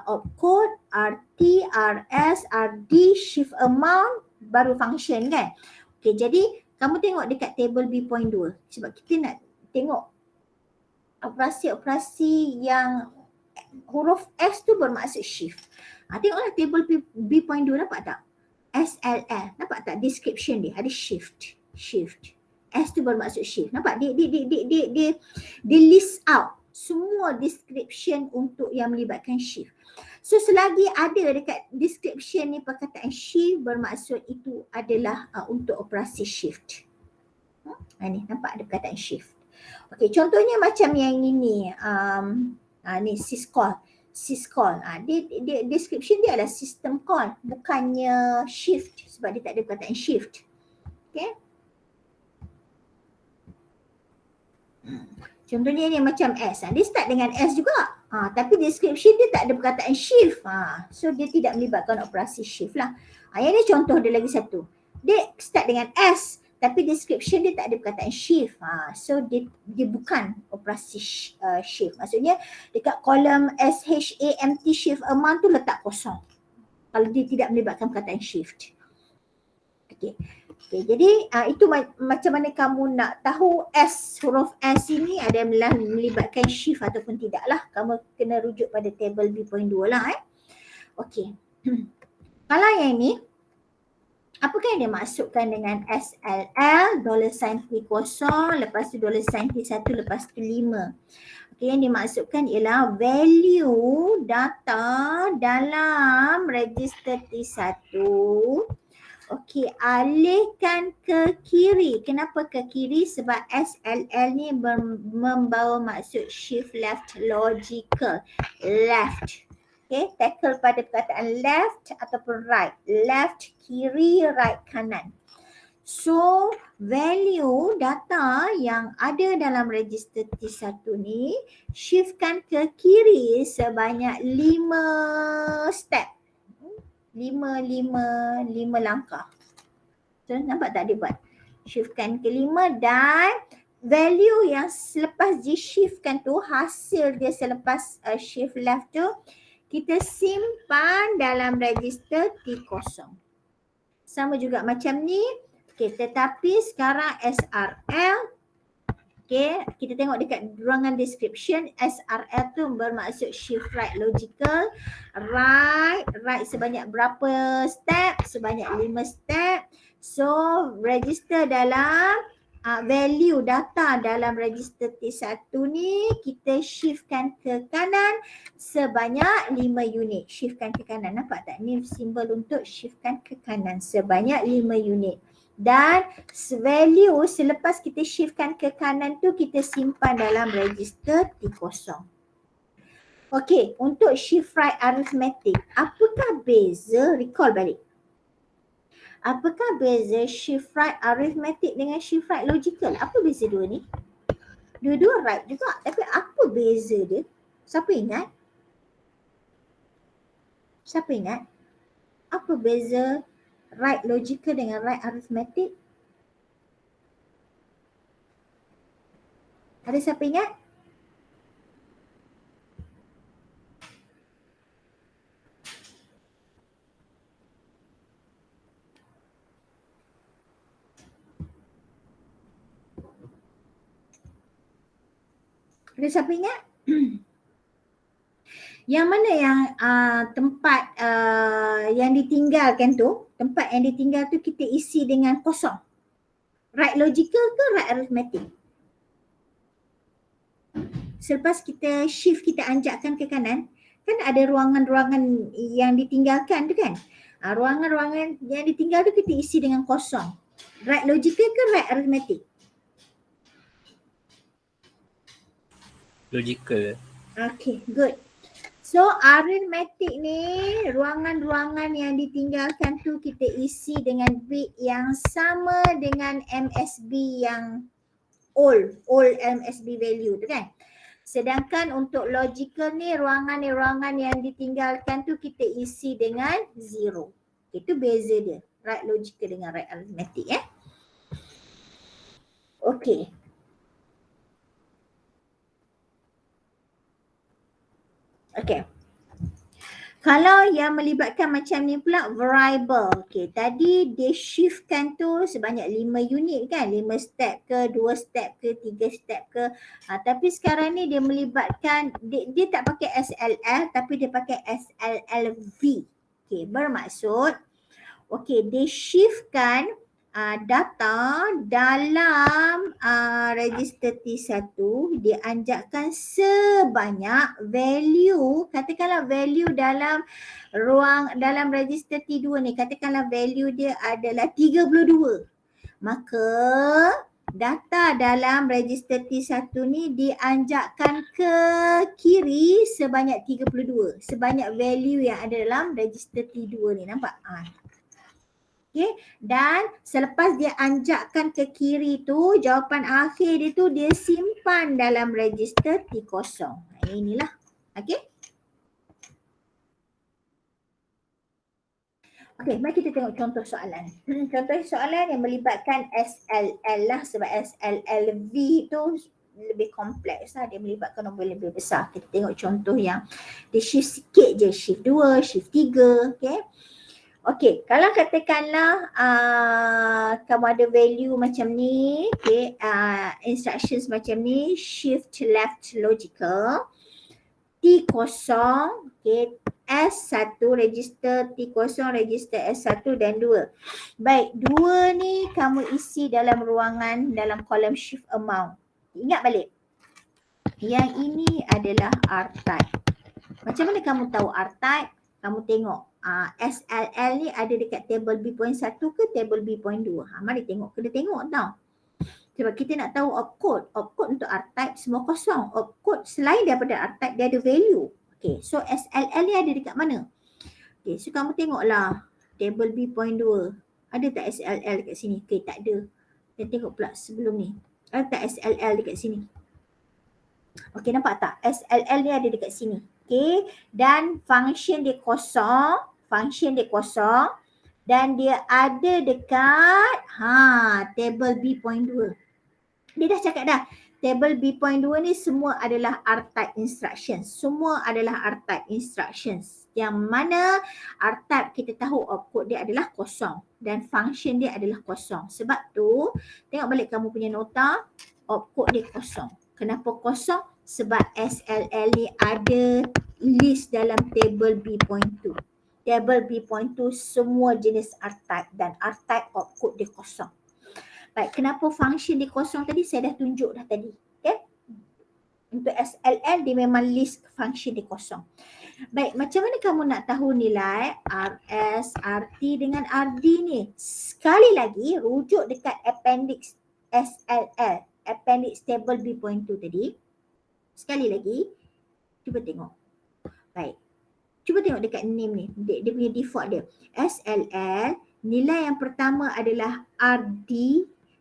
Opcode, RT, RS, RD, shift amount, baru function kan. Okay, jadi kamu tengok dekat table B.2 sebab kita nak tengok operasi-operasi yang huruf S tu bermaksud shift. Tengoklah table B.2, nampak tak? SLL, nampak tak description dia ada shift. S tu bermaksud shift. Nampak dia list out semua description untuk yang melibatkan shift. So selagi ada dekat description ni perkataan shift, bermaksud itu adalah untuk operasi shift. Ni nampak ada perkataan shift. Okey, contohnya macam yang ini. Ni syscall. syscall. Description dia adalah system call, bukannya shift sebab dia tak ada perkataan shift. Okay. Contohnya ni macam S. Dia start dengan S juga. Tapi description dia tak ada perkataan shift. So dia tidak melibatkan operasi shift lah. Yang ni contoh dia lagi satu. Dia start dengan S tapi description dia tak ada perkataan shift. So dia bukan operasi shift. Maksudnya dekat kolom SHAMT shift amount tu letak kosong. Kalau dia tidak melibatkan perkataan shift. Okay, jadi itu macam mana kamu nak tahu huruf S ini adalah melibatkan shift ataupun tidak lah. Kamu kena rujuk pada table B.2 lah. Okay. Kalau yang ini, apakah yang dia masukkan dengan SLL, $T0, lepas tu $T1, lepas tu 5. Okay, yang dimaksudkan ialah value data dalam register T1. Okey, alihkan ke kiri. Kenapa ke kiri? Sebab SLL ni membawa maksud shift left logical. Left. Okay, tackle pada perkataan left ataupun right. Left, kiri, right, kanan. So, value data yang ada dalam register T1 ni shiftkan ke kiri sebanyak 5 step. 5 langkah. So nampak tak dia buat? Shiftkan ke 5 dan value yang selepas di shiftkan tu, hasil dia selepas shift left tu, kita simpan dalam register T0. Sama juga macam ni. Okay, tetapi sekarang SRL. Okay, kita tengok dekat ruangan description, SRL tu bermaksud shift right logical. Right sebanyak berapa step? Sebanyak 5 step. So register dalam value data dalam register T1 ni kita shiftkan ke kanan sebanyak 5 unit. Shiftkan ke kanan, nampak tak? Ni simbol untuk shiftkan ke kanan sebanyak 5 unit. Dan value selepas kita shiftkan ke kanan tu kita simpan dalam register T0. Okey, untuk shift right arithmetic, apakah beza? Recall balik. Apakah beza shift right arithmetic dengan shift right logical? Apa beza dua ni? Dua-dua right juga, tapi apa beza dia? Siapa ingat? Siapa ingat? Apa beza right logical dengan right arithmetic? Ada siapa ingat? Ada siapa ingat? Yang mana yang tempat yang ditinggalkan tu, tempat yang ditinggal tu kita isi dengan kosong? Right logical ke right arithmetic? Selepas kita shift, kita anjakkan ke kanan, kan ada ruangan-ruangan yang ditinggalkan tu kan? Ruangan-ruangan yang ditinggal tu kita isi dengan kosong. Right logical ke right arithmetic? Logical. Okay, good. So arithmetic ni ruangan-ruangan yang ditinggalkan tu kita isi dengan bit yang sama dengan MSB yang old MSB value tu kan. Sedangkan untuk logical ni ruangan yang ditinggalkan tu kita isi dengan 0. Itu beza dia. Right logical dengan right arithmetic ya. Okay. Okay. Kalau yang melibatkan macam ni pula variable. Okay, tadi dia shiftkan tu sebanyak 5 unit kan. 5 step ke, 2 step ke, 3 step ke. Tapi sekarang ni dia melibatkan, dia tak pakai SLL tapi dia pakai SLLV. Okay, bermaksud, okay, dia shiftkan data dalam register T1, dia anjakkan sebanyak value, katakanlah value dalam register T2 ni, katakanlah value dia adalah 32. Maka data dalam register T1 ni dianjakkan ke kiri sebanyak 32. Sebanyak value yang ada dalam register T2 ni. Nampak? Okay. Dan selepas dia anjakkan ke kiri tu, jawapan akhir dia tu dia simpan dalam register T0. Inilah. Okay. Okay, mari kita tengok contoh soalan. Contoh soalan yang melibatkan SLL lah, sebab SLLV tu lebih kompleks lah. Dia melibatkan nombor lebih besar. Kita tengok contoh yang dia shift sikit je. Shift 2, shift 3. Okay. Okay, kalau katakanlah kamu ada value macam ni, okay, instructions macam ni, shift left logical, T0, okay, S1 register T0, register S1 dan 2. Baik, 2 ni kamu isi dalam ruangan dalam kolom shift amount. Ingat balik, yang ini adalah R-type. Macam mana kamu tahu R-type? Kamu tengok SLL ni ada dekat table B.1 ke table B.2. Mari tengok, kena tengok tau. Sebab kita nak tahu opcode. Opcode untuk R-type semua kosong. Opcode selain daripada R-type dia ada value. Okay, so SLL ni ada dekat mana? Okay, so kamu tengoklah table B.2. Ada tak SLL dekat sini? Okay, tak ada. Kita tengok pula sebelum ni. Ada tak SLL dekat sini? Okay, nampak tak? SLL ni ada dekat sini. Okay, dan function dia kosong. Function dia kosong. Dan dia ada dekat table B.2. Dia dah cakap dah. Table B.2 ni semua adalah R-type instructions. Semua adalah R-type instructions. Yang mana R-type kita tahu opcode dia adalah kosong. Dan function dia adalah kosong. Sebab tu, tengok balik kamu punya nota, opcode dia kosong. Kenapa kosong? Sebab SLL ni ada list dalam table B.2. Table B.2 semua jenis R-type dan R-type opcode dia kosong. Baik, kenapa function dia kosong tadi? Saya dah tunjuk dah tadi. Okay? Untuk SLL dia memang list function dia kosong. Baik, macam mana kamu nak tahu nilai RS, RT dengan RD ni? Sekali lagi, rujuk dekat appendix SLL. Appendix table B.2 tadi. Sekali lagi, cuba tengok. Baik. Cuba tengok dekat name ni. Dia punya default dia. SLL, nilai yang pertama adalah RD,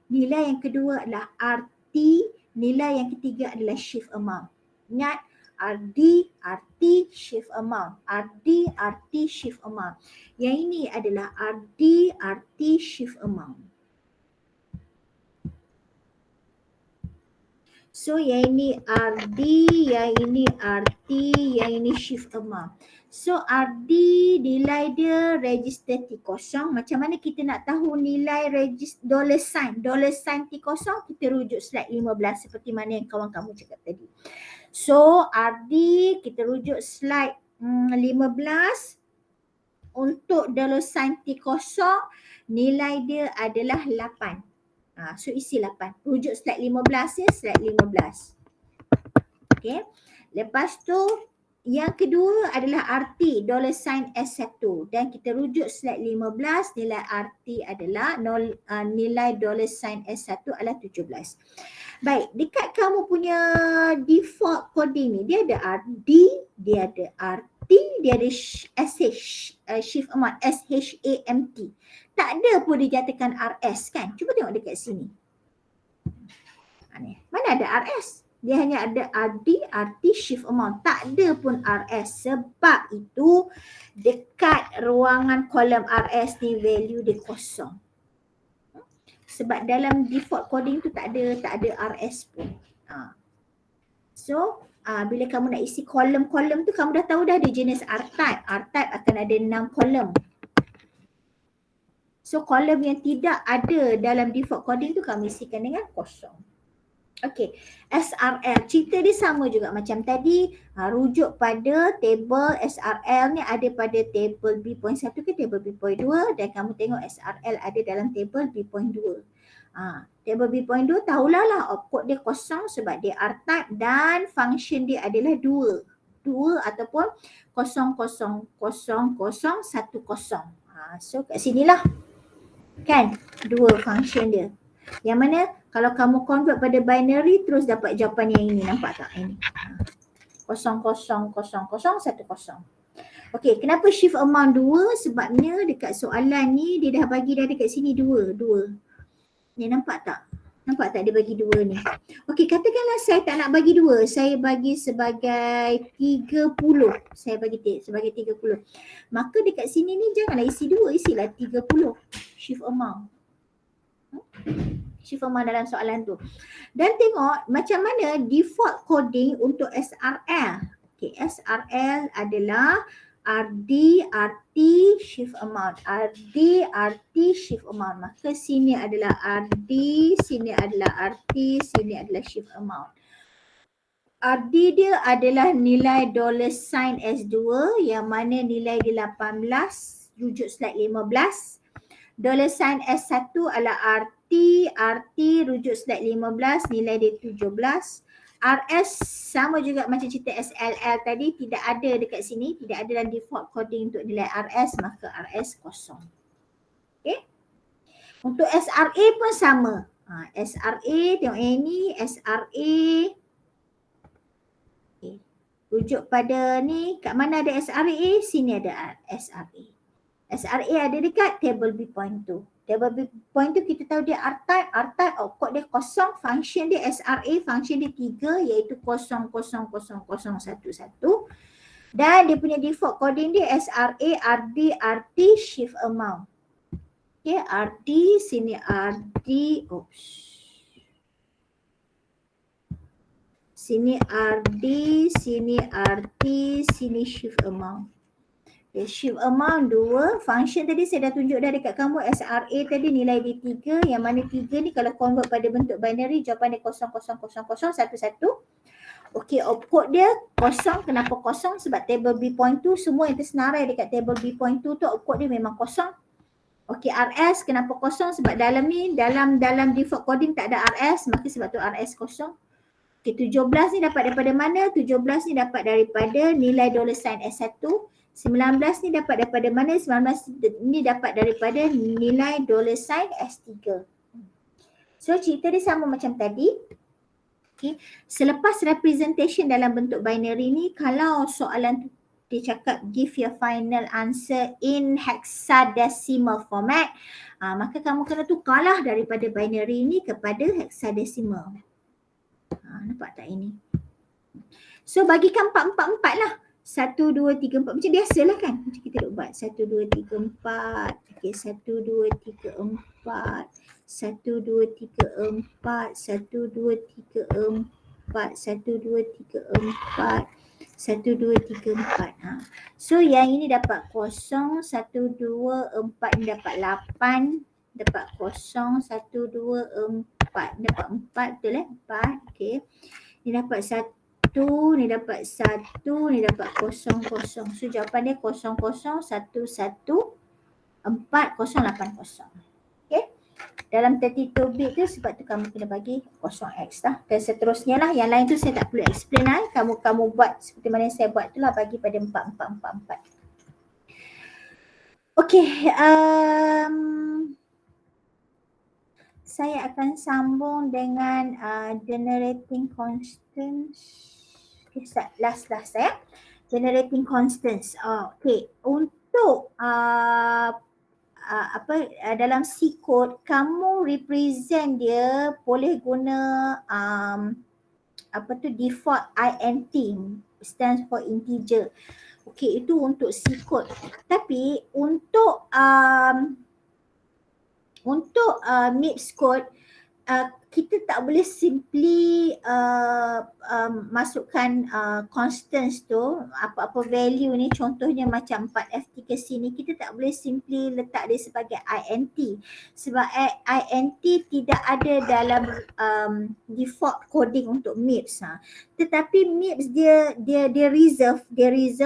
nilai yang kedua adalah RT, nilai yang ketiga adalah shift amount. Ingat, RD, RT, shift amount. RD, RT, shift amount. Yang ini adalah RD, RT, shift amount. So yang ini RD, yang ini RT, yang ini shift amount. So RD nilai dia register T0. Macam mana kita nak tahu nilai dollar sign T0? Kita rujuk slide 15 seperti mana yang kawan kamu cakap tadi. So RD kita rujuk slide 15. Untuk dollar sign T0 nilai dia adalah 8. So isi 8. Rujuk slide 15 ya, slide 15. Okay. Lepas tu yang kedua adalah RT, dollar sign S1. Dan kita rujuk slide 15, nilai RT adalah nilai dollar sign S1 adalah 17. Baik, dekat kamu punya default coding ni, dia ada RD, dia ada RT, dia ada SH, shift amount, SHAMT. Tak ada pun dijatuhkan RS kan? Cuba tengok dekat sini. Mana ada RS? Dia hanya ada RD, RT, shift amount. Tak ada pun RS. Sebab itu dekat ruangan kolom RS ni value dia kosong. Sebab dalam default coding tu tak ada RS pun. So bila kamu nak isi kolom-kolom tu, kamu dah tahu dah dia jenis R-type. R-type akan ada 6 kolom. So kolom yang tidak ada dalam default coding tu kamu isikan dengan kosong. Okey, SRL, cerita dia sama juga macam tadi, rujuk pada table SRL ni ada pada table B.1 ke table B.2 dan kamu tengok SRL ada dalam table B.2. Table B.2 tahulah lah opcode dia kosong sebab dia R-type dan function dia adalah 2 ataupun 0000010. So kat sinilah kan 2 function dia. Yang mana kalau kamu convert pada binary terus dapat jawapan yang ini, nampak tak ini? 000010. Okey, kenapa shift amount 2? Sebabnya dekat soalan ni dia dah bagi dah dekat sini 2. Ni nampak tak? Nampak tak dia bagi 2 ni? Okey, katakanlah saya tak nak bagi 2. Saya bagi sebagai 30. Saya bagi sebagai 30. Maka dekat sini ni janganlah isi 2, isilah 30. Shift amount. Shift amount dalam soalan tu. Dan tengok macam mana default coding untuk SRL. Okey, SRL adalah RD, RT, shift amount. RD, RT, shift amount. Maka sini adalah RD, sini adalah RT, sini adalah shift amount. RD dia adalah nilai $sign S2 yang mana nilai dia 18, rujuk slide 15. $sign S1 adalah RT, rujuk slide 15, nilai dia 17. RS sama juga macam cerita SLL tadi, tidak ada dekat sini, tidak ada dalam default coding untuk nilai RS, maka RS kosong. Okay. Untuk SRA pun sama. SRA, tengok yang ni, SRA. Okay. Rujuk pada ni, kat mana ada SRA? Sini ada SRA. SRA ada dekat table B.2. Table B.2 kita tahu dia R-type output dia kosong, function dia SRA, function dia 3 iaitu 0000011. Dan dia punya default coding dia SRA, RD, RT, shift amount. Okay, RD, sini RD, sini RD, sini RT, sini shift amount. Okay, shift amount 2, function tadi saya dah tunjuk dah dekat kamu, SRA tadi nilai dia 3, yang mana 3 ni kalau convert pada bentuk binary jawapan dia 000011. Okey, output dia kosong. Kenapa kosong? Sebab table B.2 semua yang tersenarai dekat table B.2 tu output dia memang kosong. Okey, RS kenapa kosong? Sebab dalam ni, dalam default coding tak ada RS, maka sebab tu RS kosong. Okey, 17 ni dapat daripada mana? 17 ni dapat daripada nilai $sign S1. 19 ni dapat daripada mana? 19 ni dapat daripada nilai $sign S3. So cerita dia sama macam tadi. Okay. Selepas representation dalam bentuk binary ni, kalau soalan tu dia cakap give your final answer in hexadecimal format, maka kamu kena tukarlah daripada binary ni kepada hexadecimal. Nampak tak ini? So bagikan 4 lah. 1, 2, 3, 4 macam biasalah kan. Macam kita duk buat 1, 2, 3, 4. Okey, 1, 2, 3, 4. 1, 2, 3, 4. 1, 2, 3, 4. 1, 2, 3, 4. 1, 2, 3, 4. So yang ini dapat 0, 1, 2, 4 ni dapat 8. Dapat 0, 1, 2, 4. Dapat 4, betul 4. Okey. Ni dapat 1. Ni dapat 1, ni dapat 0, 0. So jawapan dia 0, 0, 1, 1, 4, 0, 8, 0. Okay. Dalam 32 bit tu sebab tu kamu kena bagi 0x lah. Dan seterusnya lah. Yang lain tu saya tak perlu explain lah. Kamu buat seperti mana yang saya buat tu lah. Bagi pada 4, 4, 4, 4. Okay. Saya akan sambung dengan generating constants. Okay, last ya. Generating constants. Okay, untuk dalam C code kamu represent dia boleh guna default int, stands for integer. Okay, itu untuk C code. Tapi untuk MIPS code kita tak boleh simply masukkan constants tu, apa-apa value ni, contohnya macam 4F3C ni, kita tak boleh simply letak dia sebagai int sebab int tidak ada dalam default coding untuk MIPS. Tetapi MIPS dia reserve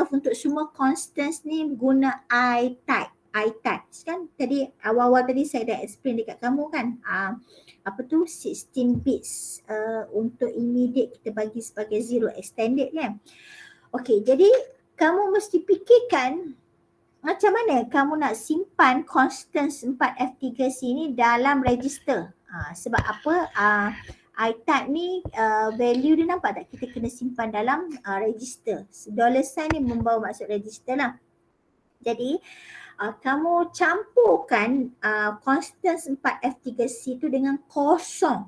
untuk semua constants ni guna I-type kan. Tadi awal-awal tadi saya dah explain dekat kamu kan, 16 bits untuk immediate kita bagi sebagai 0 extended kan. Okey, jadi kamu mesti fikirkan macam mana kamu nak simpan constants 4F3C ni dalam register. Sebab apa? I-type ni value dia nampak tak? Kita kena simpan dalam register. $sign ni membawa maksud register lah. Jadi kamu campurkan constants 4F3C tu dengan kosong.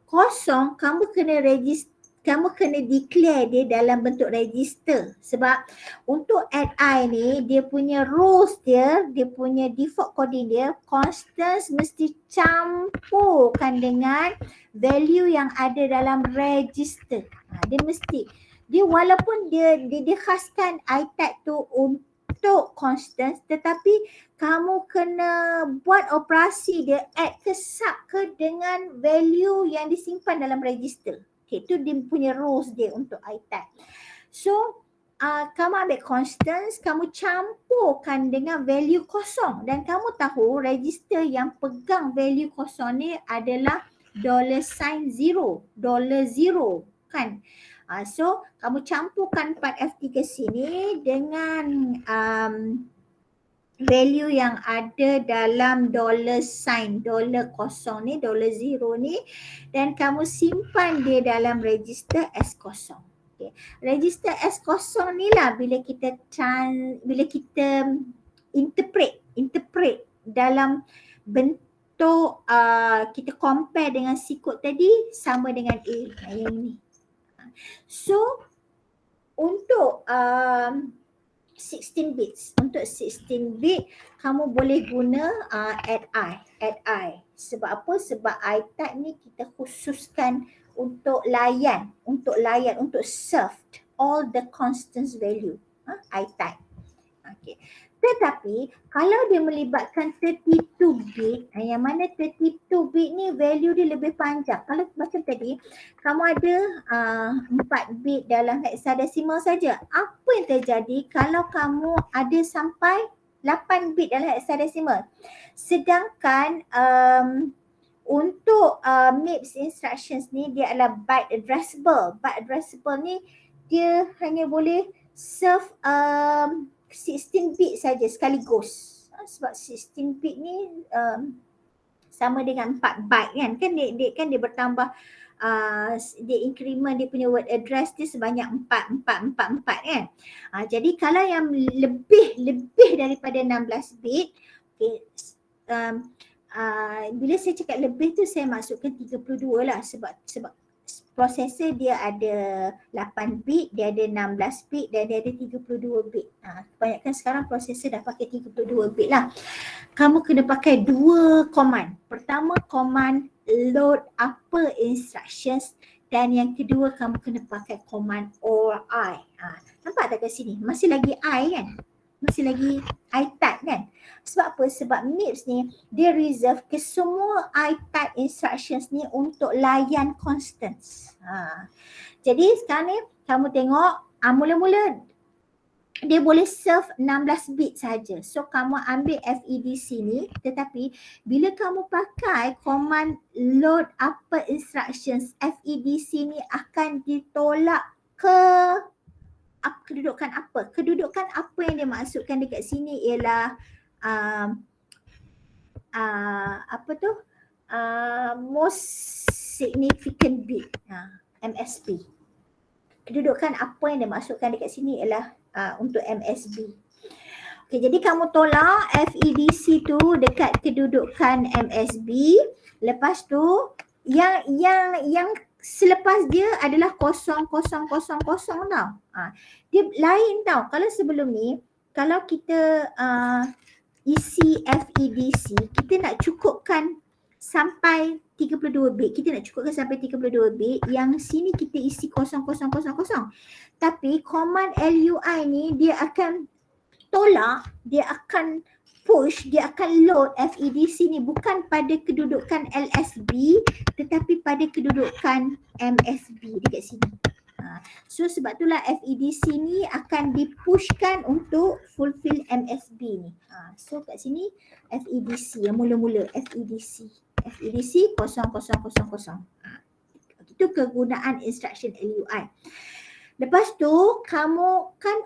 Kosong kamu kena declare dia dalam bentuk register. Sebab untuk add I ni, dia punya rules dia punya default coding dia, constants mesti campurkan dengan value yang ada dalam register. Dia walaupun dia khaskan I-type tu untuk constants, tetapi kamu kena buat operasi dia add ke sub ke dengan value yang disimpan dalam register. Okay, itu dia punya rules dia untuk I-type. So, kamu ambil constants, kamu campurkan dengan value kosong dan kamu tahu register yang pegang value kosong ni adalah $0 kan. So, kamu campurkan 4F3C ni dengan value yang ada dalam $, $0 ni, $0 ni, dan kamu simpan dia dalam register S0. Okay. Register S0 ni lah bila kita interpret dalam bentuk kita compare dengan C code tadi sama dengan A. Yang ini. So untuk 16 bits. Untuk 16 bit kamu boleh guna add I. Sebab apa? Sebab I-type ni kita khususkan untuk layan, untuk serve all the constants value. I-type. Okay. Tetapi kalau dia melibatkan 32 bit, yang mana 32 bit ni value dia lebih panjang. Kalau macam tadi, kamu ada 4 bit dalam hexadesimal saja. Apa yang terjadi kalau kamu ada sampai 8 bit dalam hexadesimal? Sedangkan untuk MIPS instructions ni dia adalah byte addressable. Byte addressable ni dia hanya boleh serve 16 bit saja sekaligus. Sebab 16 bit ni sama dengan 4 byte kan. Dia bertambah, dia increment dia punya word address dia sebanyak 4 kan. Jadi kalau yang lebih daripada 16 bit, okay, bila saya cakap lebih tu saya maksudkan 32 lah sebab prosesor dia ada 8 bit, dia ada 16 bit dan dia ada 32 bit. Kebanyakan sekarang prosesor dah pakai 32 bit lah. Kamu kena pakai 2 command. Pertama command load upper instructions dan yang kedua kamu kena pakai command or I. Nampak tak kat sini? Masih lagi I kan? Masih lagi I-type kan? Sebab apa? Sebab MIPS ni dia reserve ke semua I-type instructions ni untuk layan constants. Jadi sekarang ni kamu tengok mula-mula dia boleh serve 16 bit saja. So kamu ambil FEDC ni, tetapi bila kamu pakai command load upper instructions, FEDC ni akan ditolak ke kedudukan apa? Kedudukan apa yang dia maksudkan dekat sini ialah most significant bit, MSB. Kedudukan apa yang dia maksudkan dekat sini ialah untuk MSB. Okay, jadi kamu tolak FEDC tu dekat kedudukan MSB. Lepas tu yang selepas dia adalah 0000 tau. Dia lain tau. Kalau sebelum ni, kalau kita isi FEDC, kita nak cukupkan sampai 32 bit. Kita nak cukupkan sampai 32 bit. Yang sini kita isi 0000. Tapi command LUI ni dia akan tolak, dia akan push, dia akan load FEDC ni bukan pada kedudukan LSB tetapi pada kedudukan MSB dekat sini. So sebab itulah FEDC ni akan dipushkan untuk fulfill MSB ni. So kat sini FEDC yang mula-mula FEDC 0000. Itu kegunaan instruction LUI. Lepas tu kamu kan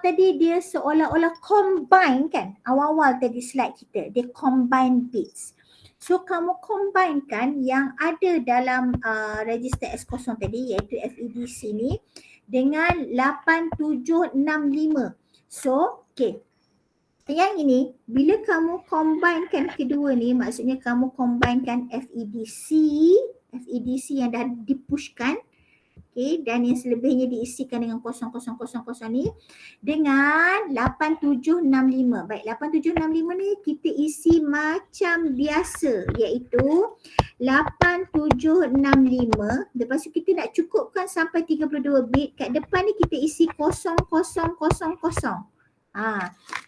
tadi dia seolah-olah combine kan. Awal-awal tadi slide kita dia combine bits. So kamu combinekan yang ada dalam register S0 tadi iaitu FEDC ni dengan 8765. So okay, yang ini bila kamu combinekan kedua ni, maksudnya kamu combinekan FEDC yang dah dipushkan, okay, dan yang selebihnya diisikan dengan 0000 ni dengan 8765. Baik, 8765 ni kita isi macam biasa iaitu 8765. Lepas tu kita nak cukupkan sampai 32 bit. Kat depan ni kita isi 0000.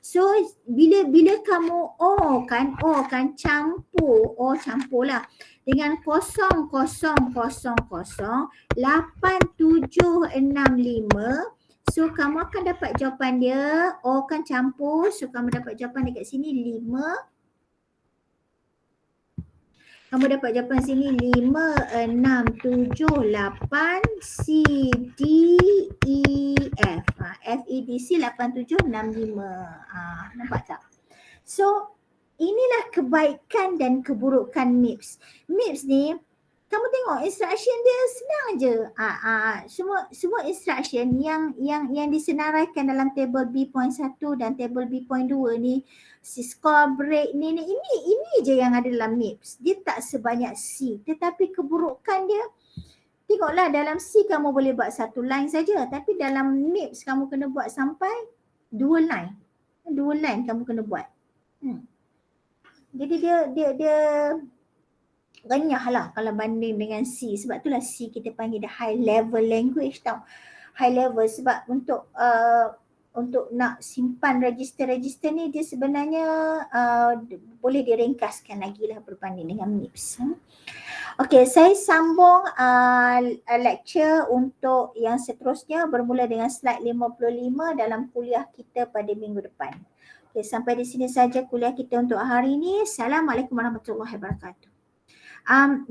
So bila kamu campurlah dengan 00008765. So kamu akan dapat jawapan dia, kan campur, so kamu dapat jawapan dekat sini 5. Kamu dapat jawapan sini 5678 C D E F. FEDC 8765. Nampak tak? So inilah kebaikan dan keburukan MIPS. MIPS ni kamu tengok instruction dia senang je. Semua instruction yang disenaraikan dalam table B.1 dan table B.2 ni, si score break ni ini je yang ada dalam MIPS. Dia tak sebanyak C, tetapi keburukan dia, tengoklah dalam C kamu boleh buat satu line saja, tapi dalam MIPS kamu kena buat sampai 2 line. 2 line kamu kena buat. Jadi dia renyah lah kalau banding dengan C. Sebab itulah C kita panggil the high level language tau. High level sebab untuk nak simpan register-register ni dia sebenarnya boleh diringkaskan lagi lah berbanding dengan MIPS. Okey, saya sambung lecture untuk yang seterusnya bermula dengan slide 55 dalam kuliah kita pada minggu depan. Okey, sampai di sini saja kuliah kita untuk hari ini. Assalamualaikum warahmatullahi wabarakatuh.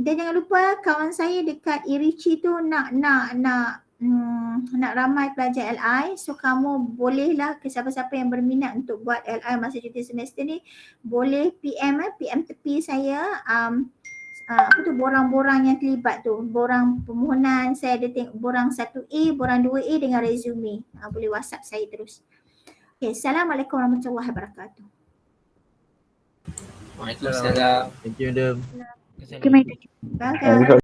Dan jangan lupa kawan saya dekat Irici tu nak ramai pelajar LI. So kamu bolehlah ke siapa-siapa yang berminat untuk buat LI masa cuti semester ni, boleh PM tepi saya. Borang-borang yang terlibat tu, borang permohonan saya ada tengok borang 1A, borang 2A dengan resume. Boleh WhatsApp saya terus. Okay, Assalamualaikum warahmatullahi wabarakatuh. Waalaikumsalam. Thank you, madam. Okay, my Welcome.